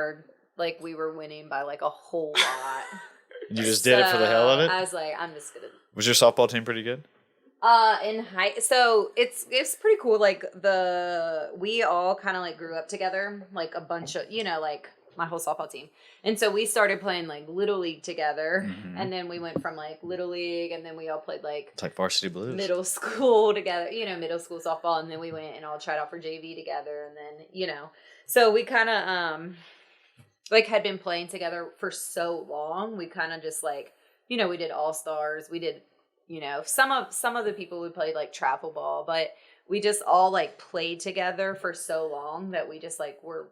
we were winning by like a whole lot. You just did it for the hell of it? I was like, I'm just gonna. Was your softball team pretty good? In high, so it's pretty cool. Like we all kind of like grew up together, like a bunch of like my whole softball team, and so we started playing like little league together, and then we went from like little league, and then we all played like It's like varsity blues. middle school together, middle school softball, and then we went and all tried out for JV together, and then so we kind of like had been playing together for so long, we kind of just like we did all stars, we did some of the people we played like travel ball, but we just all like played together for so long that we just like were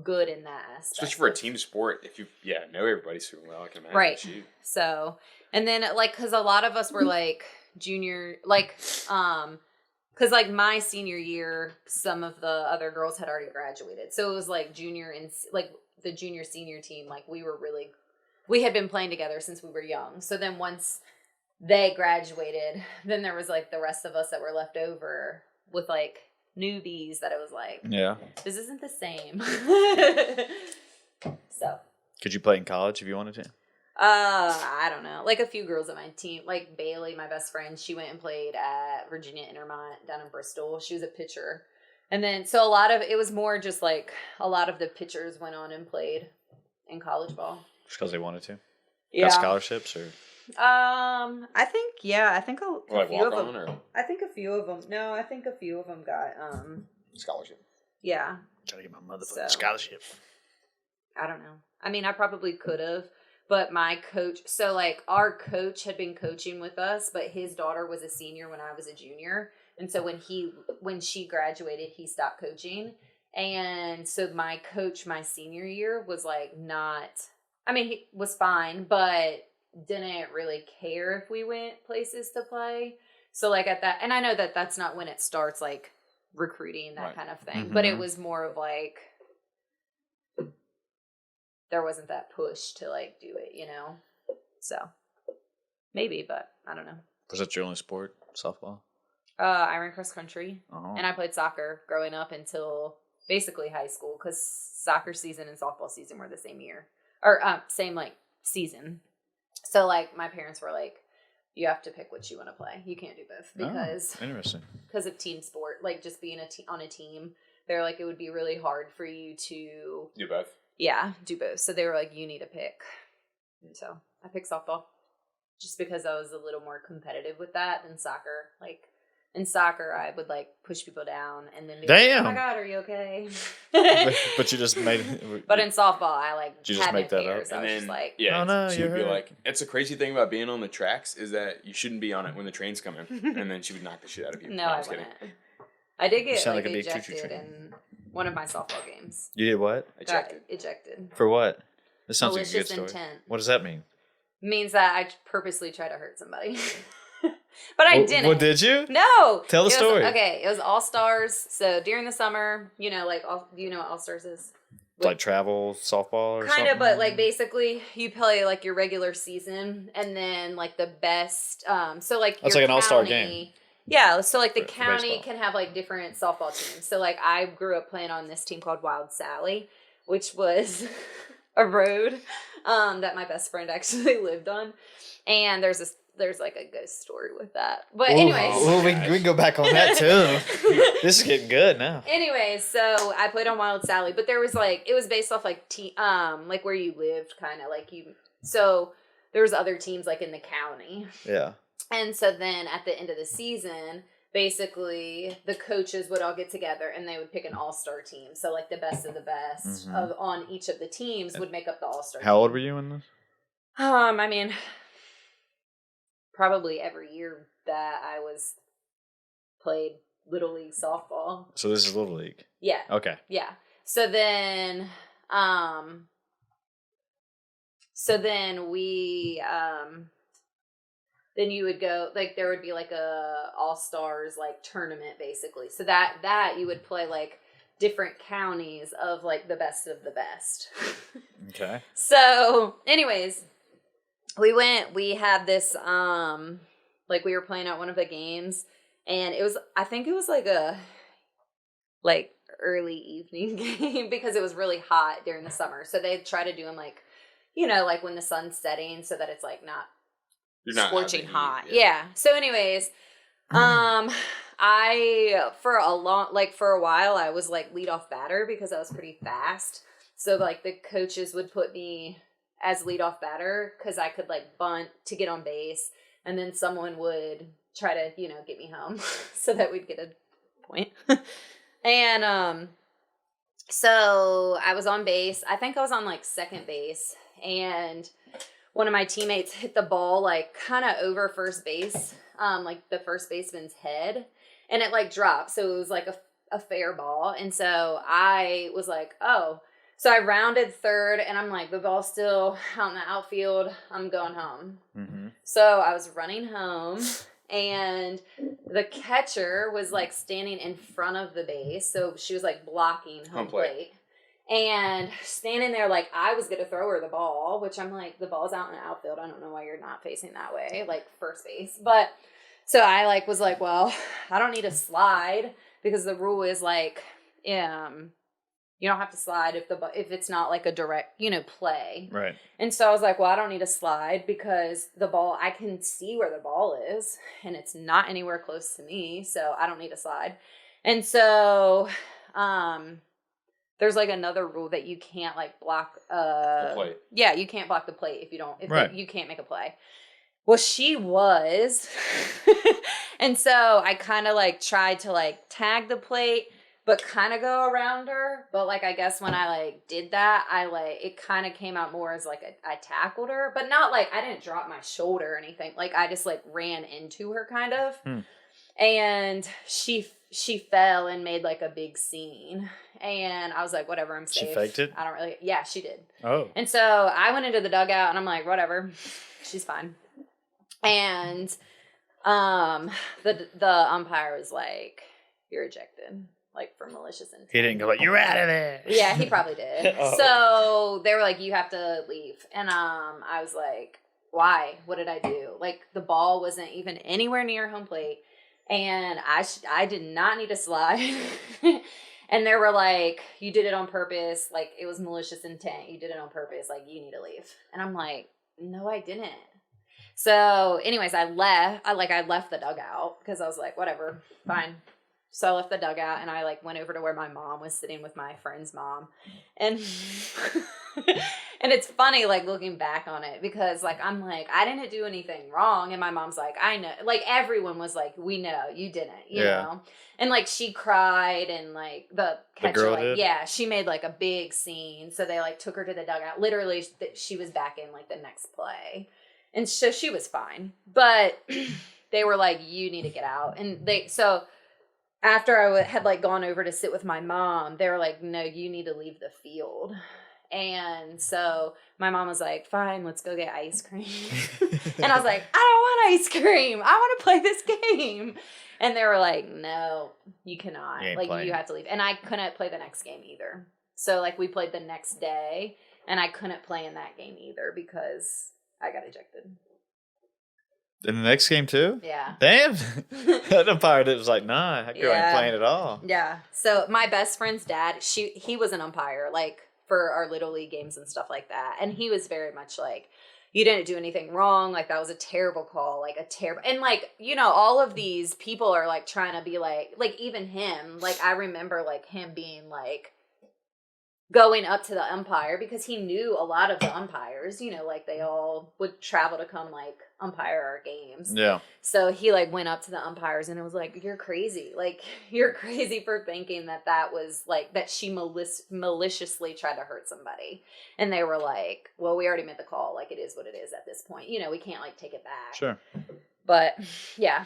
good in that aspect. Especially for a team sport, if you know everybody super well, I can imagine. Right. Shoot. So, and then like, cause a lot of us were like junior, like, cause like my senior year, some of the other girls had already graduated. So it was like junior and like the junior senior team, like we had been playing together since we were young. So then once they graduated, then there was like the rest of us that were left over with like newbies that it was like, Yeah. this isn't the same. So. Could you play in college if you wanted to? I don't know. Like a few girls on my team, like Bailey, my best friend, she went and played at Virginia Intermont down in Bristol. She was a pitcher. And then, so it was more just like a lot of the pitchers went on and played in college ball. Just because they wanted to? Yeah. Got scholarships or? I think a few of them. Or I think a few of them. No, I think a few of them got scholarship. Yeah. Trying to get my motherfucking scholarship. I don't know. I mean, I probably could have, but my coach. So like our coach had been coaching with us, but his daughter was a senior when I was a junior, and so when she graduated, he stopped coaching. And so my coach my senior year was like not. I mean, he was fine, but didn't really care if we went places to play. So like at that, and I know that that's not when it starts like recruiting, that kind of thing, but it was more of like, there wasn't that push to like do it, you know? So maybe, but I don't know. Was that your only sport? Softball? I ran cross country Oh. and I played soccer growing up until basically high school, because soccer season and softball season were the same year, or same like season. So like my parents were like, you have to pick what you want to play. You can't do both because of team sport, like just being on a team. They're like, it would be really hard for you to do both. Yeah, do both. So they were like, you need to pick. And so I picked softball just because I was a little more competitive with that than soccer. Like in soccer, I would like push people down and then be like, oh my God, are you okay? but you just made it. But in softball, I like you just make that up? So I was just like, yeah, oh no, she would be hurt. like, it's a crazy thing about being on the tracks is that you shouldn't be on it when the train's coming. And then she would knock the shit out of you. No, I wouldn't. I did get sound like like a big ejected choo-choo train. in one of my softball games. You did what? Ejected. For what? This sounds like a good Malicious story. intent. What does that mean? Means that I purposely try to hurt somebody. But I didn't. What did you? No. Tell the story. Okay, it was All-Stars. So during the summer, you know, like, do you know what All-Stars is? Like travel softball or something? Kind of, but like basically you play like your regular season and then like the best, so like That's your like an all-star county- game. Yeah, so like the For county baseball. can have like different softball teams. So like I grew up playing on this team called Wild Sally, which was a road that my best friend actually lived on. And there's like a ghost story with that. But anyways. Well, we can go back on that too. This is getting good now. Anyways, so I played on Wild Sally, but there was like, it was based off like like where you lived, kind of like you. So there was other teams like in the county. Yeah. And so then at the end of the season, basically the coaches would all get together and they would pick an all-star team. So like the best of the best on each of the teams would make up the all-star How team. old were you in this? I mean, probably every year that I was played Little League softball. So this is Little League. Yeah. Okay. Yeah. So then we then you would go, like, there would be like a all-stars like tournament basically. So that you would play like different counties of like the best of the best. Okay. So anyways, we had this like we were playing at one of the games and I think it was like a early evening game because it was really hot during the summer. So they try to do them like, you know, like when the sun's setting so that it's like not scorching hot. Yeah. So anyways, I for a while I was like leadoff batter because I was pretty fast. So like the coaches would put me as leadoff batter because I could like bunt to get on base, and then someone would try to, you know, get me home so that we'd get a point. And so I was on base. I think I was on like second base, and one of my teammates hit the ball like kind of over first base, like the first baseman's head, and it like dropped. So it was like a fair ball. And so I was like, oh. So I rounded third, and I'm like, the ball's still out in the outfield. I'm going home. Mm-hmm. So I was running home, and the catcher was like standing in front of the base. So she was like blocking home plate. And standing there like I was going to throw her the ball, which I'm like, the ball's out in the outfield. I don't know why you're not facing that way, like first base. But So I like was like, well, I don't need a slide because the rule is like, you don't have to slide if it's not like a direct, play. Right. And so I was like, well, I don't need a slide because the ball, I can see where the ball is and it's not anywhere close to me. So I don't need a slide. And so, there's like another rule that you can't like block, The plate. Yeah, you can't block the plate Right. you can't make a play. Well, she was. And so I kind of like tried to like tag the plate, but kind of go around her. But like, I guess when I like did that, it kind of came out more as like I tackled her, but not like I didn't drop my shoulder or anything. Like I just like ran into her kind of. And she fell and made like a big scene. And I was like, whatever, I'm safe. She faked it? I don't really, yeah, she did. Oh. And so I went into the dugout and I'm like, whatever, she's fine. And the umpire was like, you're ejected, like for malicious intent. He didn't go like, you're out of there. Yeah, he probably did. Oh. So they were like, you have to leave. And I was like, why? What did I do? Like the ball wasn't even anywhere near home plate. And I did not need a slide. And they were like, you did it on purpose. Like it was malicious intent. You did it on purpose. Like you need to leave. And I'm like, no, I didn't. So anyways, I left the dugout because I was like, whatever, fine. So I left the dugout and I like went over to where my mom was sitting with my friend's mom. And and it's funny like looking back on it because like I'm like, I didn't do anything wrong. And my mom's like, I know. Like everyone was like, we know you didn't, you know. And like she cried and like the catcher, girl like, did? yeah, she made like a big scene. So they like took her to the dugout. Literally she was back in like the next play. And so she was fine. But they were like, you need to get out. And so after I had like gone over to sit with my mom, they were like, no, you need to leave the field. And so my mom was like, fine, let's go get ice cream. And I was like, I don't want ice cream. I want to play this game. And they were like, no, you cannot. Like playing. you have to leave. And I couldn't play the next game either. So like we played the next day and I couldn't play in that game either because I got ejected. In the next game too? Yeah. Damn. That umpire was like, nah, that girl ain't playing at all. Yeah. So my best friend's dad, he was an umpire, like for our little league games and stuff like that. And he was very much like, you didn't do anything wrong. Like that was a terrible call, like a terrible, and like, all of these people are like trying to be like even him, like I remember like him being like, going up to the umpire because he knew a lot of the umpires, like they all would travel to come like umpire our games. Yeah. So he like went up to the umpires and it was like, you're crazy. Like you're crazy for thinking that was like, that she maliciously tried to hurt somebody. And they were like, well, we already made the call. Like it is what it is at this point. We can't like take it back. Sure. But yeah.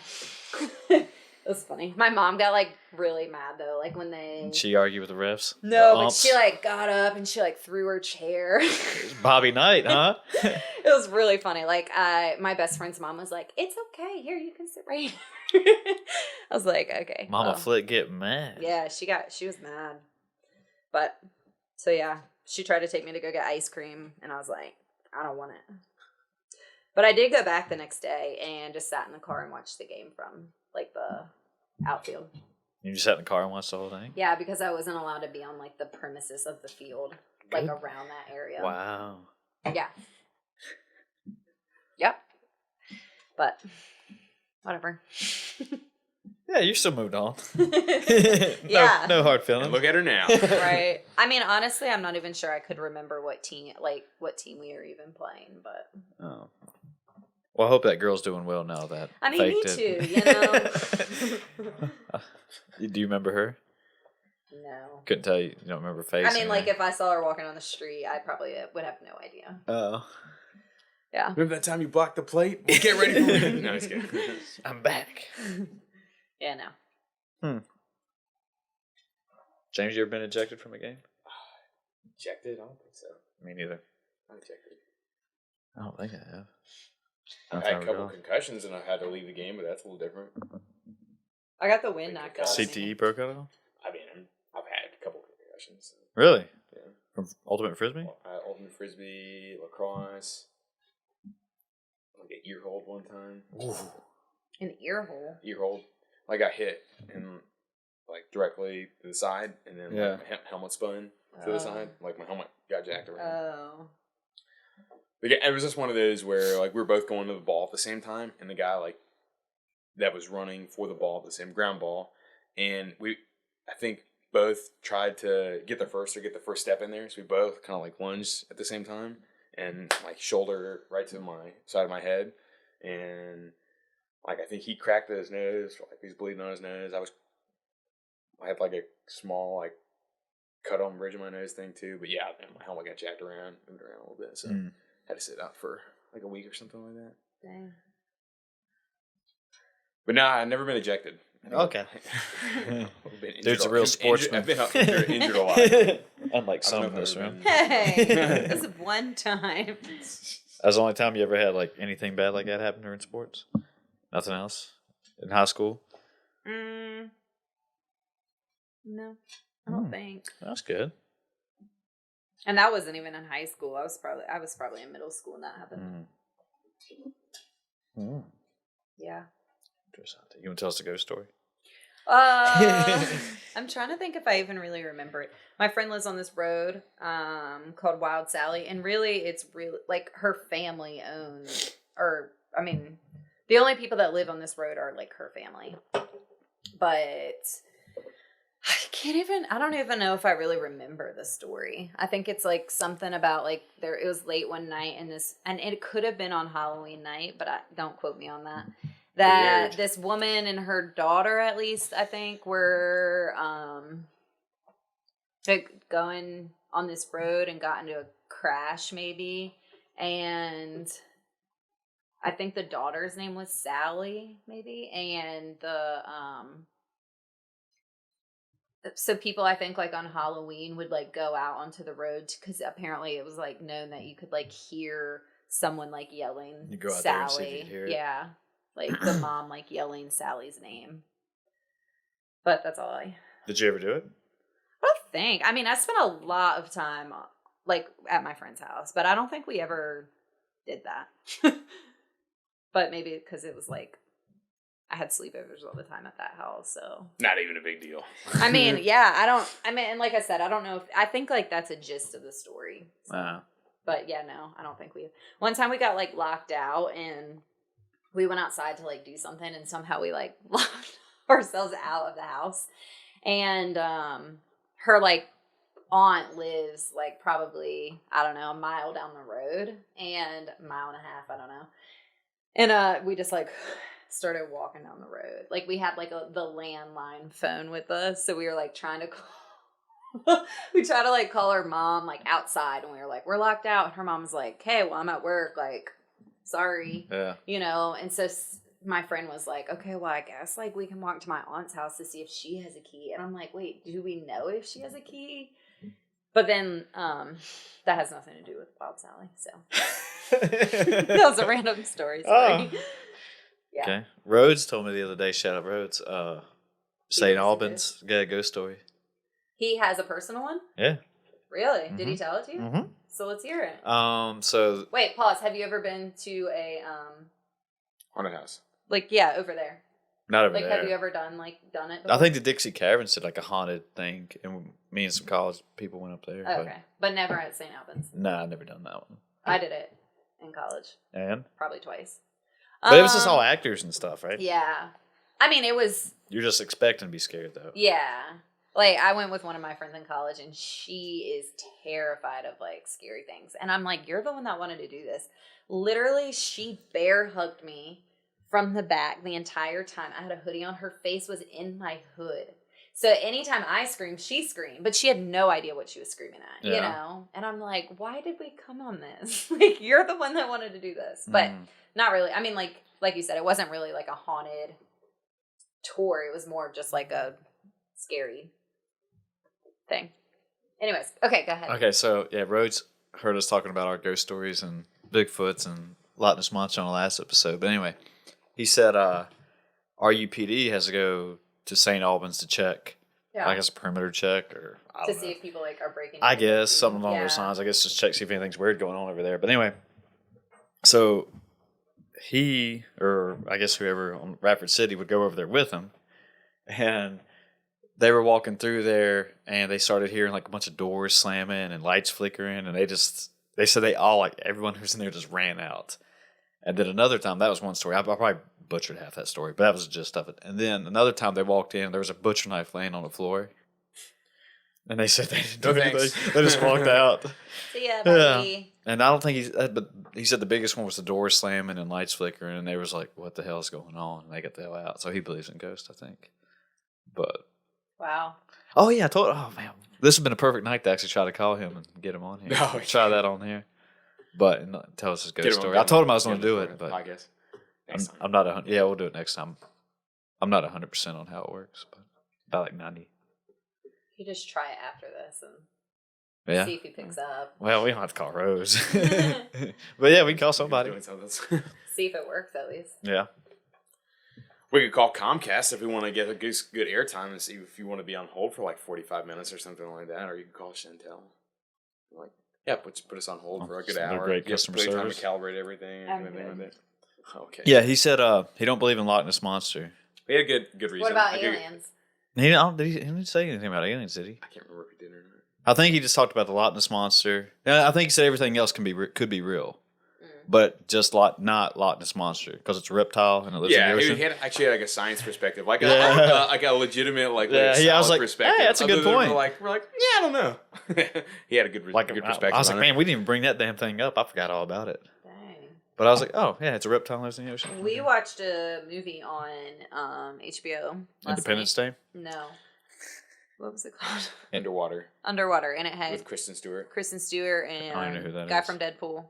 It was funny. My mom got like really mad though, like when they. She argued with the refs. No, but she like got up and she like threw her chair. Bobby Knight, huh? It was really funny. Like my best friend's mom was like, "It's okay. Here, you can sit right here." I was like, "Okay." Mama well. Flick get mad. Yeah, she was mad. But so yeah, she tried to take me to go get ice cream, and I was like, "I don't want it." But I did go back the next day and just sat in the car and watched the game from like the outfield. You just sat in the car and watched the whole thing? Yeah, because I wasn't allowed to be on like the premises of the field, like around that area. Wow. Yeah. Yep. But whatever. Yeah, you still moved on. Yeah. No hard feelings. And look at her now. Right. I mean, honestly, I'm not even sure I could remember what team we were even playing, but. Oh. Well, I hope that girl's doing well now that I mean, me too, Do you remember her? No. Couldn't tell you. You don't remember her face? I mean, like, if I saw her walking on the street, I probably would have no idea. Oh. Yeah. Remember that time you blocked the plate? Well, get ready for it. No, just kidding. I'm back. Yeah, no. James, you ever been ejected from a game? Ejected? I don't think so. Me neither. Not ejected. I don't think I have. I had a couple concussions and I had to leave the game, but that's a little different. I got the wind knocked out. CTE broke out of him? I mean, I've had a couple concussions. Really? Yeah. From Ultimate Frisbee? Ultimate Frisbee, lacrosse. Like an ear hold one time. Ooh. An ear hole. Ear hole. I got hit and like directly to the side, and then like, my helmet spun to the side. Like my helmet got jacked around. Oh. But yeah, it was just one of those where like we were both going to the ball at the same time, and the guy like that was running for the ball, the same ground ball, and I think both tried to get the first step in there, so we both kind of like lunged at the same time, and like shoulder right to my side of my head, and like I think he cracked his nose, like he's bleeding on his nose. I had like a small like cut on the bridge of my nose thing too, but yeah, my helmet got jacked around, moved around a little bit, so had to sit out for like a week or something like that. Dang. But nah, I've never been ejected. Okay. Dude's a real sportsman. I've been injured a lot. Unlike some in this room. Hey, this is one time. That's the only time you ever had like anything bad like that happen during sports? Nothing else? In high school? No, I don't think. That's good. And that wasn't even in high school. I was probably in middle school when that happened. Yeah. Interesting. You want to tell us a ghost story? I'm trying to think if I even really remember it. My friend lives on this road called Wild Sally, and really it's really like her family owns, or I mean, the only people that live on this road are like her family. But I don't even know if I really remember the story. I think it's like something about like it was late one night and it could have been on Halloween night, but don't quote me on that. That weird. This woman and her daughter, at least, I think, were like going on this road and got into a crash, maybe. And I think the daughter's name was Sally, maybe. And so people, I think, like on Halloween would like go out onto the road because apparently it was like known that you could like hear someone like yelling you go out Sally. there and see if you can hear it. Yeah. Like the mom, like yelling Sally's name. But that's all Did you ever do it? I don't think. I mean, I spent a lot of time, like, at my friend's house, but I don't think we ever did that. But maybe because it was like, I had sleepovers all the time at that house, so. Not even a big deal. I mean, yeah, and like I said, I don't know I think, like, that's a gist of the story. So. Wow. But, yeah, no, I don't think one time we got, like, locked out, and we went outside to like do something, and somehow we like locked ourselves out of the house. And her like aunt lives like probably, I don't know, a mile down the road, and a mile and a half, I don't know. And we just like started walking down the road. Like we had like the landline phone with us, so we were like trying to call. We tried to like call her mom like outside, and we were like, we're locked out. And her mom was like, hey, well, I'm at work, like sorry. Yeah. You know, and so my friend was like, okay, well, I guess like we can walk to my aunt's house to see if she has a key. And I'm like, wait, do we know if she has a key? But then that has nothing to do with Wild Sally. So that was a random story. Sorry. Oh. Yeah. Okay. Rhodes told me the other day, shout out Rhodes, St. Albans, got a ghost story. He has a personal one? Yeah. Really? Did he tell it to you? Mm-hmm. So let's hear it. So wait, pause. Have you ever been to a haunted house? Like, yeah, over there. Not over like, there. Have you ever done it before? I think the Dixie Caverns did like a haunted thing, and me and some college people went up there. Okay, but never at St. Albans. Nah, I've never done that one. I did it in college. And? Probably twice. But it was just all actors and stuff, right? Yeah. I mean, it was... You're just expecting to be scared, though. Yeah. Like, I went with one of my friends in college, and she is terrified of, like, scary things. And I'm like, you're the one that wanted to do this. Literally, she bear hugged me from the back the entire time. I had a hoodie on. Her face was in my hood. So anytime I screamed, she screamed. But she had no idea what she was screaming at, you know? And I'm like, why did we come on this? Like, you're the one that wanted to do this. But not really. I mean, like you said, it wasn't really like a haunted tour. It was more just like a scary thing. Anyways, okay, go ahead. Okay, so yeah, Rhodes heard us talking about our ghost stories and Bigfoots and Loch Ness Monster on the last episode. But anyway, he said RUPD has to go to St. Albans to check, I guess a perimeter check, or I don't know. See if people like are breaking. I guess something along those lines. I guess just check see if anything's weird going on over there. But anyway, so he, or I guess whoever on Radford City, would go over there with him, and they were walking through there, and they started hearing like a bunch of doors slamming and lights flickering, and they said they all, like, everyone who was in there just ran out. And then another time, that was one story. I probably butchered half that story, but that was the gist of it. And then another time they walked in, there was a butcher knife laying on the floor. And they said they didn't do anything. They just walked out. See ya, buddy. And I don't think but he said the biggest one was the door slamming and lights flickering, and they was like, what the hell is going on? And they got the hell out. So he believes in ghosts, I think. But. Wow. Oh, yeah, oh, man. This has been a perfect night to actually try to call him and get him on here. Oh, try that on here. But tell us his ghost story. I told him I was going to do it, but I guess I'm not yeah, we'll do it next time. I'm not 100% on how it works, but about like 90. You just try it after this and Yeah. see if he picks up. Well, we don't have to call Rose. But yeah, we can call somebody. See if it works at least. Yeah. We could call Comcast if we want to get a good airtime and see if you want to be on hold for like 45 minutes or something like that. Or you can call Chantel. Like, yeah, put us on hold for a good hour. Great customer service. Time to calibrate everything. I'm Everything good. like that. Okay. Yeah, he said he don't believe in Loch Ness Monster. We had a good reason. What about Like, aliens? He didn't say anything about aliens, did he? I can't remember if he did or not. I think he just talked about the Loch Ness Monster. Yeah, I think he said everything else could be real. But just not Loch Ness Monster, because it's a reptile and it lives in the ocean. He had actually like a science perspective, like a legitimate I was like, perspective. hey, that's a good point. We're like, yeah, I don't know. He had a good perspective. I was like, on man, we didn't even bring that damn thing up. I forgot all about it. Dang. But I was like, oh yeah, it's a reptile that lives in the ocean. We watched a movie on HBO last Independence night. Day. No. What was it called? Underwater Underwater, and it had with Kristen Stewart. Kristen Stewart and I don't know who that guy is. from Deadpool.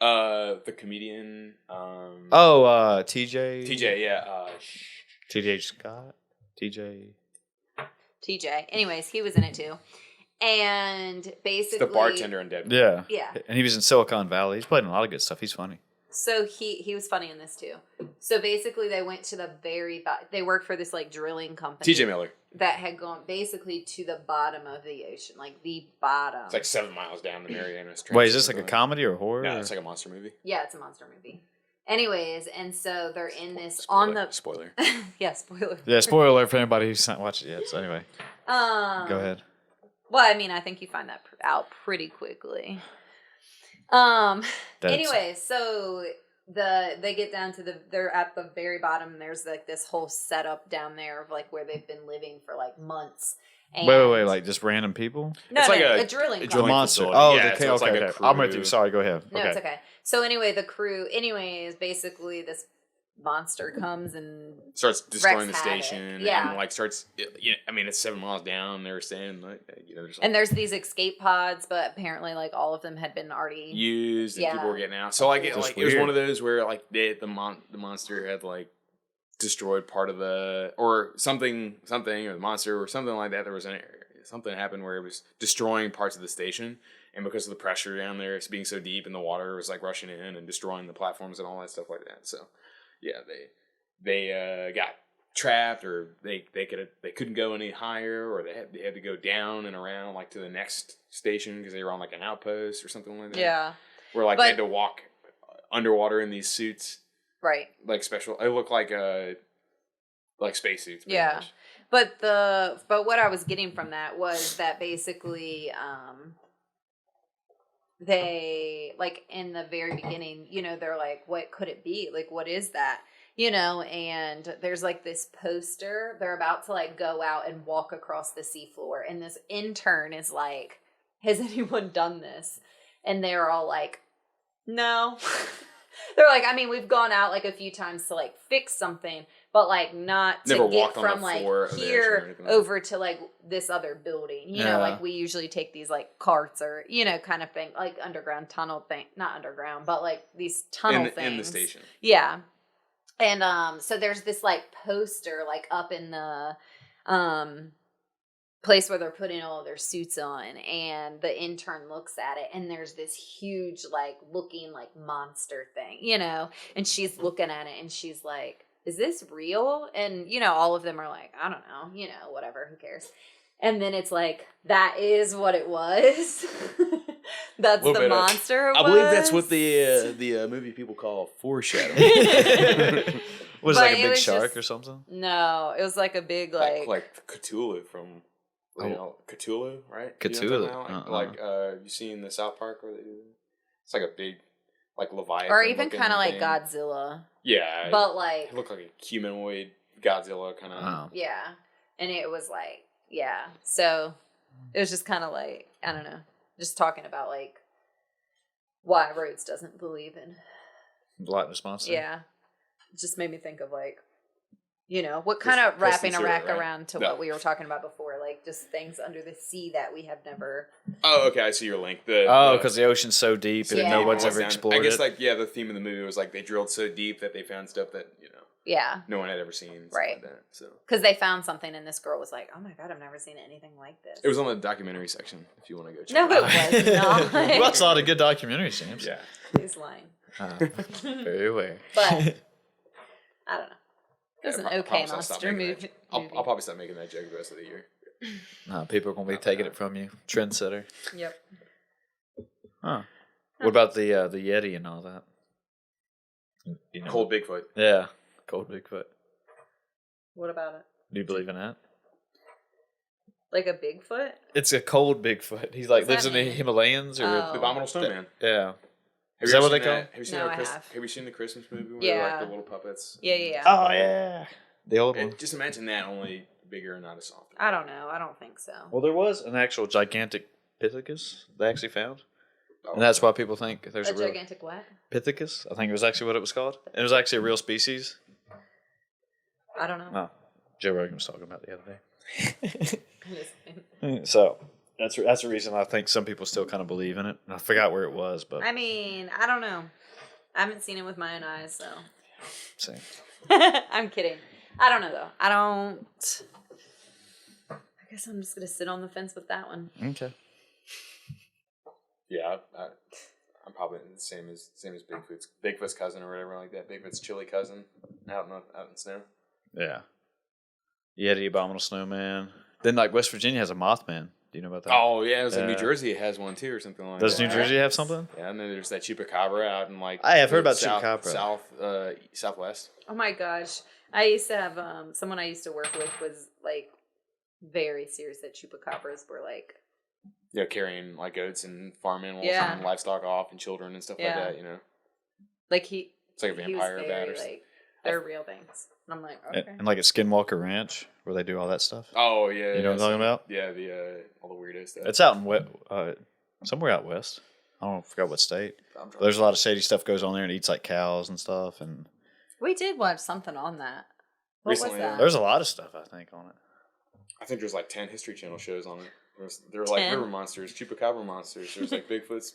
The comedian. TJ. TJ, yeah. TJ Scott. TJ. Anyways, he was in it too. And basically The bartender in Deadpool. Yeah. Yeah. And he was in Silicon Valley. He's played in a lot of good stuff. He's funny. So he was funny in this too. So basically they went to the they worked for this like drilling company. TJ Miller. That had gone basically to the bottom of the ocean, like the bottom. It's like 7 miles down the Marianas Trench. Wait, is this like a comedy or horror? No, it's like a monster movie. Yeah, it's a monster movie. Anyways, and so they're in this Spoiler. yeah, spoiler. Yeah, spoiler alert for anybody who's not watched it yet. So anyway, go ahead. Well, I mean, I think you find that out pretty quickly. Anyway, so they get down to they're at the very bottom, and there's like this whole setup down there of like where they've been living for like months. And Wait, like just random people? No, It's like a drilling a The company. monster. facility. Oh, Yeah, okay, so it's okay. like a I'm with crew. you. Sorry, go ahead. No, it's okay. So anyway, the crew. Anyways, basically this monster comes and starts destroying the wreaks havoc. station. Yeah. And like starts. I mean, it's 7 miles down. They were saying like there's like and there's these escape pods, but apparently like all of them had been already used and Yeah. people were getting out. So like it Just was weird. one of those where like the monster had like destroyed part of the or something or the monster or something like that. There was something happened where it was destroying parts of the station, and because of the pressure down there, it's being so deep, and the water was like rushing in and destroying the platforms and all that stuff like that. So yeah, they got trapped, or they couldn't go any higher, or they had to go down and around like to the next station because they were on like an outpost or something like that. Yeah. Where like But- they had to walk underwater in these suits, Right. like special. It looked like spacesuits. pretty Yeah. much. But what I was getting from that was that basically they like in the very beginning, they're like, what could it be? Like, what is that? And there's like this poster. They're about to like go out and walk across the seafloor, and this intern is like, has anyone done this? And they're all like, no. They're like, I mean, we've gone out like a few times to like fix something, but like not to Never get walked on the from like floor of the ocean or here anything like that. over to like this other building. Yeah. Like we usually take these like carts or kind of thing, like underground tunnel thing, not underground, but like these tunnel things in the station. Yeah. And so there's this like poster like up in the place where they're putting all of their suits on, and the intern looks at it, and there's this huge like looking like monster thing, and she's looking at it and she's like, is this real? And all of them are like, I don't know, whatever, who cares? And then it's like, that is what it was. That's Little the bit of- monster. I believe that's was? what the movie people call foreshadowing. Was But it like a it big was shark just- or something? No, it was like a big like Cthulhu from Cthulhu, right? You know what I'm Cthulhu. talking about? Like you seen the South Park where they do that? It's like a big like Leviathan, or even looking kind of like thing. Godzilla, Yeah, but like it looked like a humanoid Godzilla kind of. Oh. yeah, and it was like yeah. So it was just kind of like I don't know, just talking about like why Rhodes doesn't believe in. Lightning monster. Yeah, it just made me think of like, you know, what kind of wrapping a Kristen rack Stewart, right? around to No. what we were talking about before, like just things under the sea that we have never. Oh, okay, I see your link. Because the ocean's so deep and Yeah. no one's What's ever down- explored I guess it. like the theme of the movie was like they drilled so deep that they found stuff that Yeah, no one had ever seen. and stuff Right. Like that. So because they found something, and this girl was like, "Oh my god, I've never seen anything like this." it was on the documentary section. If you want to go check. No, it it out. was not. You watched a lot of good documentaries, James. Yeah. He's lying, Very aware. but I don't know. It was Yeah, an I okay promise I'll stop monster making movie. that- I'll probably stop making that joke the rest of the year. People are going to be taking it from you. Trendsetter. Yep. Huh. What about the Yeti and all that? You know, Cold Bigfoot. Yeah. Cold Bigfoot. What about it? Do you believe in that? Like a Bigfoot? It's a cold Bigfoot. He like What's lives in that the mean? Himalayas or Oh. The Abominable Snowman. yeah. Have Is you that ever what they seen call? Have you seen No, the I Chris- have. Have you seen the Christmas movie where Yeah. they're like the little puppets? Yeah. Oh yeah. The old one. Just imagine that, only bigger and not as soft. I don't know. I don't think so. Well, there was an actual gigantic Pithecus they actually found, Oh, and that's why people think there's A a real gigantic what? Pithecus. I think it was actually what it was called. It was actually a real species. I don't know. Oh, Joe Rogan was talking about the other day. I So that's the reason I think some people still kind of believe in it. I forgot where it was, but mean, I don't know. I haven't seen it with my own eyes, so. same. I'm kidding. I don't know, though. I guess I'm just going to sit on the fence with that one. Okay. Yeah, I'm probably the same as Bigfoot's cousin or whatever like that. Bigfoot's chili cousin out in snow. Yeah. Yeti, Abominable Snowman. Then like West Virginia has a Mothman. Do you know about that? Oh yeah, it was like New Yeah. Jersey has one too or something like Does that. New Jersey have something? Yeah, and then there's that chupacabra out in like I have heard about south, chupacabra. southwest. Oh my gosh. I used to have someone I used to work with was like very serious that chupacabras were like Yeah, carrying like goats and farm animals Yeah. and livestock off and children and stuff Yeah. like that. You know, like he it's like a he was vampire bat very or something. like they're real things. And I'm like, okay. And like at Skinwalker Ranch where they do all that stuff. Oh yeah, You know what I'm talking about? Yeah, the all the weirdo stuff. It's out in somewhere out west. I don't forgot what state. I'm trying There's a lot of shady stuff goes on there and eats like cows and stuff. And We did watch something on that. What Recently, was that? there's a lot of stuff I think on it. I think there's like 10 History Channel shows on it. There were like 10? river monsters, chupacabra monsters. There's like Bigfoot's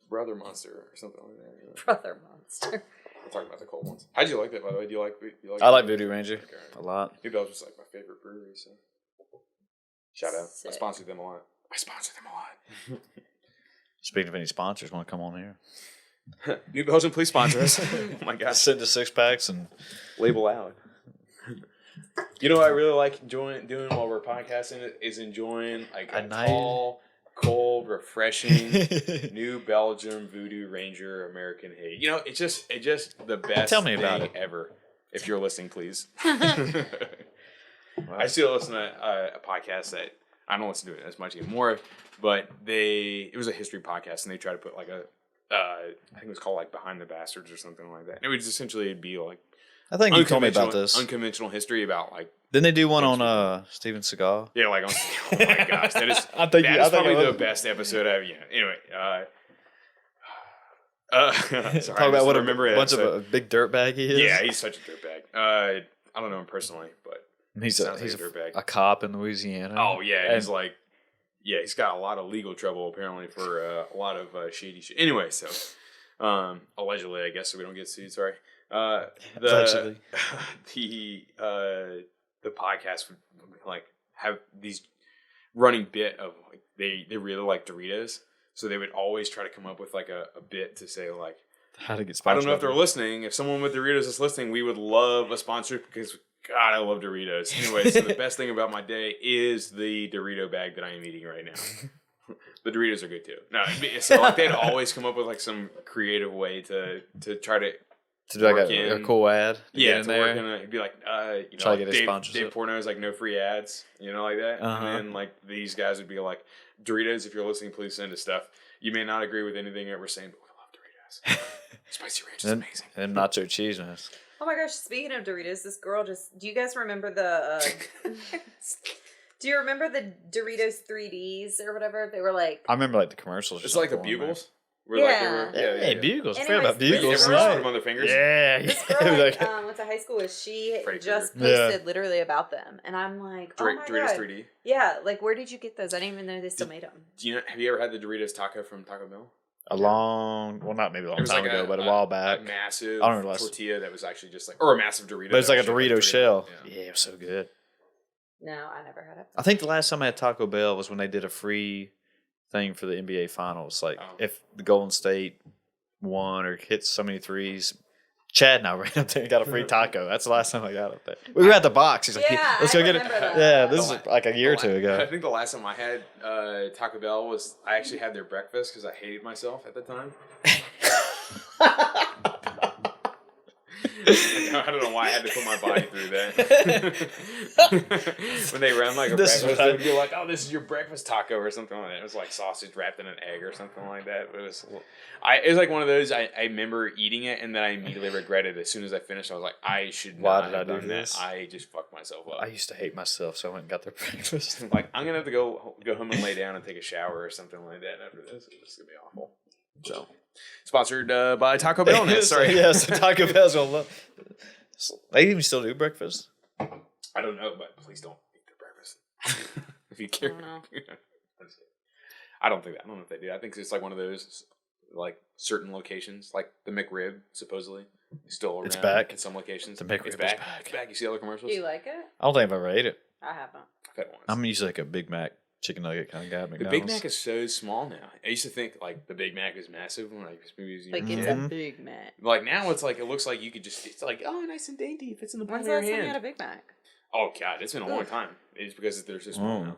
brother monster or something like that. You know? Brother monster. We're talking about the cold ones. How'd you like that, by the way? Do you like? I like Voodoo Ranger a lot. New Belgium's like my favorite brewery. So shout out. Sick. I sponsor them a lot. Speaking of any sponsors, want to come on here? New Belgium, please sponsor us. Oh my gosh. Send us 6-packs and Label out. You know what I really like doing while we're podcasting is enjoying like A a night. tall, cold, refreshing New Belgium Voodoo Ranger American Hay. You know, it's just the best Tell me about thing it. ever. If you're listening, please. I still listen to a podcast that I don't listen to it as much anymore, but it was a history podcast and they tried to put like I think it was called like Behind the Bastards or something like that. And it would essentially be like I think you told me about this. unconventional history about like Didn't they do one on Steven Seagal? yeah, like oh my gosh, that is I think that you- is I think probably I the would. best episode I've anyway. Sorry, Talk about what a remember bunch of a big dirtbag he is. yeah, he's such a dirtbag. I don't know him personally, but he's sounds a like a dirtbag. a cop in Louisiana. oh yeah, And- he's like he's got a lot of legal trouble apparently for a lot of shady shit. Anyway, so allegedly, I guess, so we don't get sued. Sorry. Allegedly. The podcast would like have these running bit of like they really like Doritos, so they would always try to come up with like a bit to say like How to get I sponsored? don't know if they're listening. If someone with Doritos is listening, we would love a sponsor because God, I love Doritos. Anyway, so the best thing about my day is the Dorito bag that I am eating right now. The Doritos are good too. No, so like they'd always come up with like some creative way to try to To do like work a in. cool ad. Yeah, in to work there. in it'd be like, you know, Try to like get a sponsorship. Dave Portnoy's like no free ads, you know, like that. Uh-huh. And then like these guys would be like, Doritos, if you're listening, please send us stuff. You may not agree with anything that we're saying, but we love Doritos. Spicy ranch is amazing. And nacho cheese. Man. Oh my gosh! Speaking of Doritos, this girl just. Do you guys remember the? Do you remember the Doritos 3Ds or whatever? They were like. I remember like the commercials. It's like the going on there. Bugles. Where, like, they Yeah. were, Hey, Bugles. I forgot Anyways, about They Bugles. ever Right. put them on their fingers? Yeah. This girl went to high school with. She Freight just Burger. posted literally about them, and I'm like, oh my Doritos god, 3D. yeah! Like, where did you get those? I didn't even know they still made them. Do you know? Have you ever had the Doritos taco from Taco Bell? Not maybe a long It was time like ago, but a while back. A massive I don't remember last- tortilla that was actually just like, or a massive Dorito. But it's that like a was shaped Dorito shell. Yeah. Yeah, it was so good. No, I never had it. I think the last time I had Taco Bell was when they did a free thing for the NBA Finals. Like, if the Golden State won or hit so many threes, Chad and I ran up there and got a free taco. That's the last time I got up there. We were at the box. He's like, Yeah, let's I go get it. remember that. Yeah, this is like a year or two I ago. think the last time I had Taco Bell was I actually had their breakfast because I hated myself at the time. I don't know why I had to put my body through that. When they ran like a This is breakfast, what I- they'd be like, "Oh, this is your breakfast taco" or something like that. It was like sausage wrapped in an egg or something like that. It was like one of those. I remember eating it and then I immediately regretted it. As soon as I finished, I was like, "I should Why not did I have do done this? that. I just fucked myself up." I used to hate myself, so I went and got their breakfast. Like, I'm gonna have to go home and lay down and take a shower or something like that after this. It's gonna be awful. So, sponsored by Taco Bell. Net, sorry. Yeah, so Taco Bell's gonna love. They even still do breakfast. I don't know, but please don't eat their breakfast if you care. I don't know. I don't think that. I don't know if they do. I think it's like one of those like certain locations, like the McRib supposedly still around. It's back. In some locations. The McRib it's is back. back. It's back. You see other commercials? Do you like it? I don't think I've ever ate it. I haven't. I've had one. I'm usually like a Big Mac chicken nugget kind of guy. At The McDonald's. Big Mac is so small now. I used to think like the Big Mac is massive when like movies. Like, it's a Big Mac. Like now it's like it looks like you could just it's like nice and dainty. It fits in the palm When's of the your last time you hand. had a Big Mac? Oh god, it's been a long Ugh. time. It's because they're so small Oh. now.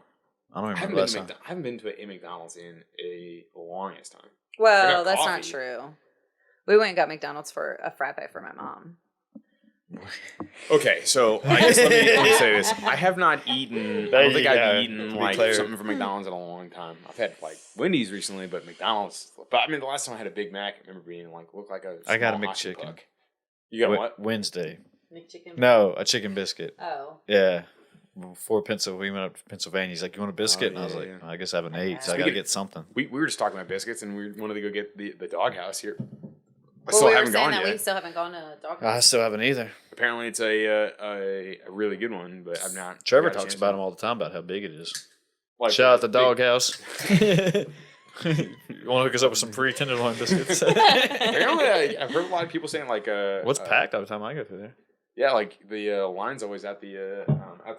I don't I remember last time. haven't been to a McDonald's in a longest time. Well, got that's not coffee. true. We went and got McDonald's for a frappe for my mom. Okay, so I guess let me say this: I have not eaten. I There don't think you I've go. To eaten be like clear. something from McDonald's in a long time. I've had like Wendy's recently, but McDonald's. But I mean, the last time I had a Big Mac, I remember being like looked like a. I got a small hockey McChicken. puck. You got what? Wednesday. McChicken. No, a chicken biscuit. Oh. Yeah. Before we went up to Pennsylvania. He's like, "You want a biscuit?" and I was yeah, like, yeah. "I guess I haven't ate, so I Speaking gotta of- get something." We were just talking about biscuits, and we wanted to go get the doghouse here. I Well, still we were haven't saying gone that yet. we still haven't gone to Dog I still haven't either. Apparently, it's a really good one, but I've not. Trevor got a talks chance about to- him all the time about how big it is. Like, Shout out the big- doghouse. You want to hook us up with some free tenderloin biscuits? Apparently, I've heard a lot of people saying like, What's packed all the time I go through there? Yeah, like the line's always at the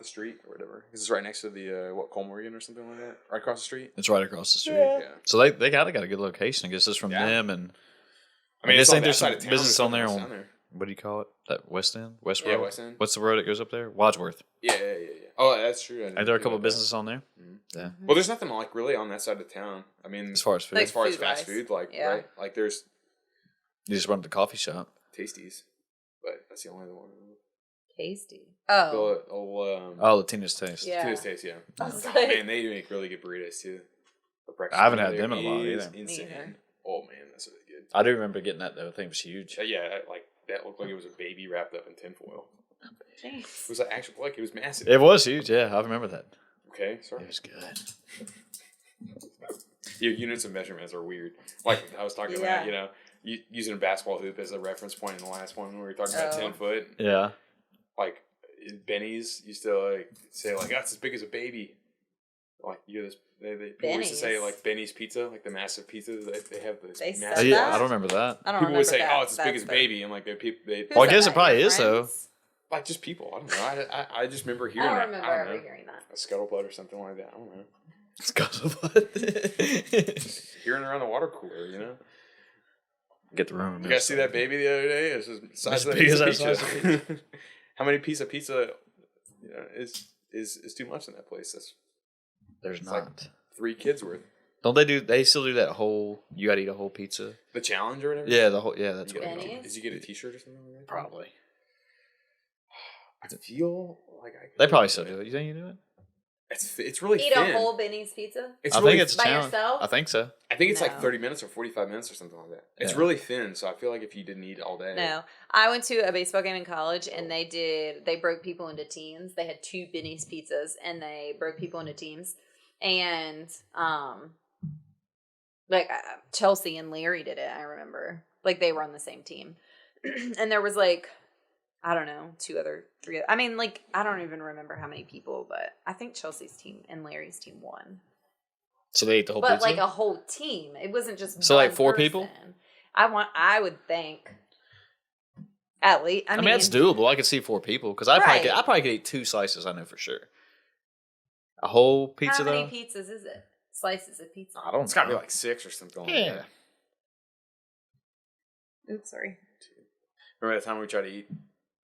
street or whatever. Because it's right next to the Colmorian or something like that, right across the street. It's right across the street. Yeah. So they got a good location. I guess it's from Yeah. them and I mean, I it's guess on there's that side some of town. business There's on there. nothing On, else down what do you call it? That West End, West Yeah, Road. West End. What's the road that goes up there? Wadsworth. Yeah. Oh, that's true. Are there a couple of businesses on there? Yeah. Well, there's nothing like really on that side of town. I mean, As far as food, Like as far as food-wise. fast food, like Yeah. right, like there's you just run to the coffee shop. Tasties, but that's the only one. Tasty. Oh. Oh, Latina's Taste. Yeah. Tina's Taste, yeah. I was Oh, like- man, they make really good burritos too. The breakfast I haven't burrito had them in a while is either. Me Insane. either. Oh man, that's really good. I do remember getting that though. I think it was huge. Yeah, like that looked like it was a baby wrapped up in tinfoil. Thanks. It was actually like it was massive. It was huge. Yeah, I remember that. Okay, sorry. It was good. Your units of measurements are weird. Like I was talking Yeah. about, using a basketball hoop as a reference point in the last one when we were talking about Oh. 10 foot. Yeah. Like Benny's used to like say like that's as big as a baby. Like you hear this, people used to say Benny's. like Benny's pizza, like the massive pizza. They have this They said massive. Yeah, that? I don't remember that. I don't People remember would say, that. "Oh, it's as big as a That's baby," and like they Who Well, I said guess that? it probably Your is, though. friends? like just people. I don't know. I just remember I hearing don't that. remember I don't ever know. hearing that. A scuttlebutt or something like that. I don't know. Scuttlebutt. Hearing around the water cooler, you know. Get the room. You guys see that baby the other day? It's the size As of that big piece as of that pizza. size How many piece of pizza, is too much in that place? That's There's like not. 3 kids worth. Don't they do? They still do that whole. You got to eat a whole pizza. The challenge or whatever. Yeah, the whole. Yeah, that's You what. gotta- It is. Benny's? Did you get a T-shirt or something like that? Probably. I feel like I. They probably still do it. You think you do it? It's really Eat thin. a whole Benny's pizza? It's I really, think it's a By challenge. yourself? I think so. I think it's like No. 30 minutes or 45 minutes or something like that. It's Yeah. really thin, so I feel like if you didn't eat all day. No. I went to a baseball game in college and they broke people into teams. They had 2 Benny's pizzas and they broke people into teams. And Chelsea and Larry did it, I remember. Like they were on the same team. And there was like, I don't know, 3 I mean, like, I don't even remember how many people, but I think Chelsea's team and Larry's team won. So they ate the whole But pizza. like a whole team. It wasn't just So, like, one 4 people? person. I would think at least. I I mean, mean, that's doable. I could see 4 people because I Right. probably could eat 2 slices. I know for sure. A whole pizza how many though. pizzas is it? Slices of pizza. I don't. It's got to be know. like 6 or something like Yeah. that. Oops, sorry. Remember that time we tried to eat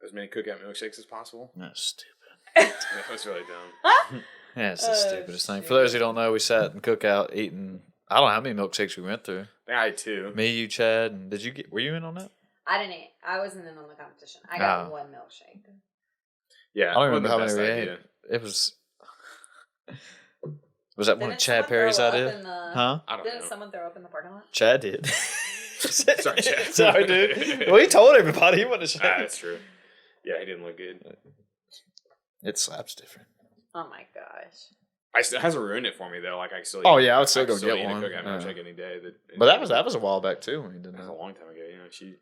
as many cookout milkshakes as possible? That's stupid. That was really dumb. Yeah, it's the Oh, stupidest thing. shit. For those who don't know, we sat in cookout eating. I don't know how many milkshakes we went through. I think I had 2. Me, you, Chad, and did you get? Were you in on that? I didn't eat. I wasn't in on the competition. I got Oh. 1 milkshake. Yeah, I don't wasn't remember how the many best we idea. ed. It was. Was that one of Didn't Chad someone Perry's throw up idea? in the- Huh? I don't Didn't know. someone throw up in the parking lot? Chad did. Sorry, Chad. Sorry, dude. Well, he told everybody he wanted to Ah, say. that's true. Yeah, he didn't look good. It slaps different. Oh my gosh. It hasn't ruined it for me though. Like I still. Oh, eat- yeah, I would still I go get eat one. A cookout Yeah. milkshake any day. But that was a while back too when you did That was that. a long time ago. You know, she.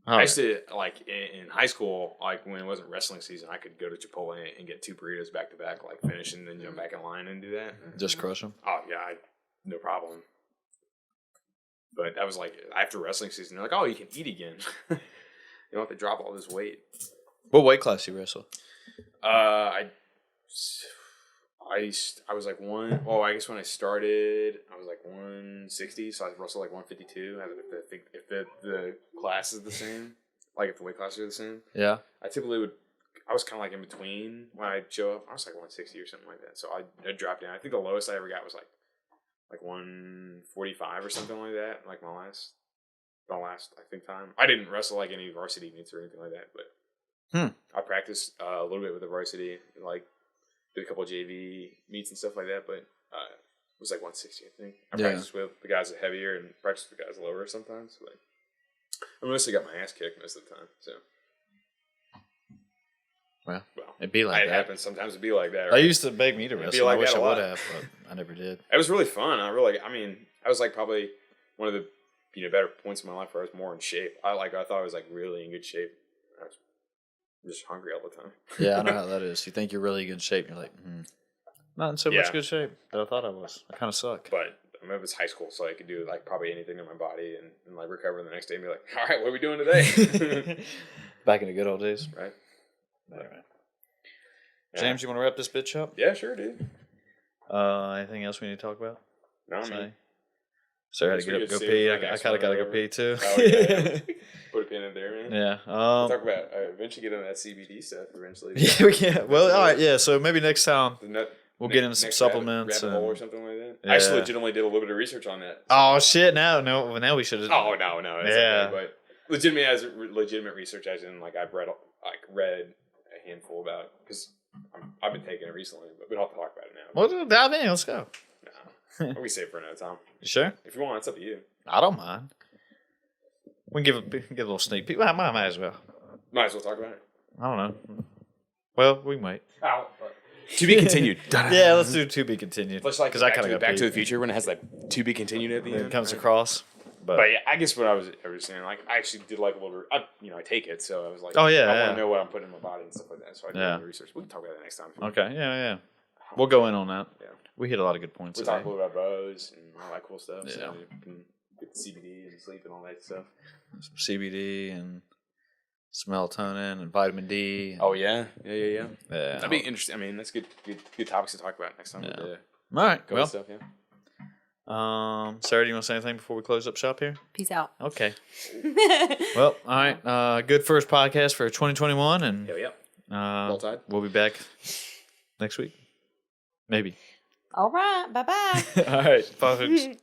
All I right. used to like in high school, like when it wasn't wrestling season, I could go to Chipotle and get 2 burritos back to back, like finish and then jump back in line and do that. Just crush them. Oh yeah, no problem. But that was like after wrestling season, they're like, oh, you can eat again. You don't have to drop all this weight. What weight class you wrestle? I was like I guess when I started, I was like 160, so I wrestled like 152. If the class is the same, like if the weight classes are the same, Yeah. I was kind of like in between when I show up. I was like 160 or something like that. So I dropped down. I think the lowest I ever got was like 145 or something like that. Like my last I think time. I didn't wrestle like any varsity meets or anything like that, but I practiced a little bit with the varsity, like did a couple of JV meets and stuff like that. But it was like 160, I think. I Yeah. practiced with the guys that heavier and practiced with the guys lower sometimes. But I mostly got my ass kicked most of the time. So. Well, Well, it'd be like it that. happens. Sometimes it'd be like that. I Right? used to beg me to be wrestle. like I wish that I a would lot. have, but I never did. It was really fun. I was like probably one of the better points in my life where I was more in shape. I thought I was like really in good shape. I was just hungry all the time. Yeah, I know how that is. You think you're really in good shape, and you're like, not in so much Yeah. good shape that I thought I was. I kind of suck. But I mean, it was high school, so I could do like probably anything in my body and like recover the next day and be like, all right, what are we doing today? Back in the good old days. Right? Anyway. Yeah. James, you want to wrap this bitch up? Yeah, sure, dude. Anything else we need to talk about? No, Say? man. Sorry, I had Guess to we get up could and go save pee. it I for next kind of one got to or go pee too. Oh, yeah. Put a pin in there, man. Yeah. Talk about eventually get into that CBD stuff eventually. Yeah, we can. Well, all right. Yeah. So maybe next time. We'll get into some next supplements rabbit hole or and- something like that. Yeah. I actually legitimately did a little bit of research on that. Oh shit! Now we should have. Oh no, it's Yeah. okay. But legitimate research, as in like I've read a handful about it because I've been taking it recently, but we don't have to talk about it now. Well, dive in. Let's go. No, we save it for another time. You sure? If you want, it's up to you. I don't mind. We can give a little sneak peek. I might as well. Might as well talk about it. I don't know. Well, we can wait. To be continued. Yeah, let's do to be continued. Much like because I Back kind to of Back got to the Future when it has like to be continued at the It end. comes right? across. But But yeah, I guess what I was saying, like I actually did like a little. I take it, so I was like, Oh, yeah, I want yeah. to know what I'm putting in my body and stuff like that. So I did a Yeah. little research. We can talk about that next time. okay, yeah. We'll go in on that. Yeah. We hit a lot of good points. We today. talk a little about bows and all that cool stuff. Yeah. So you can get the CBD and sleep and all that stuff. Some CBD and some melatonin and vitamin D. Oh yeah. yeah. That'd be interesting. I mean, that's good topics to talk about next time. Yeah. With the All right. COVID Well, stuff. Yeah. Sarah, do you want to say anything before we close up shop here? Peace out. Okay. Well, all right. Good first podcast for 2021, and Yeah. Roll Tide. we'll be back next week. Maybe. All right. Bye-bye. All right, folks.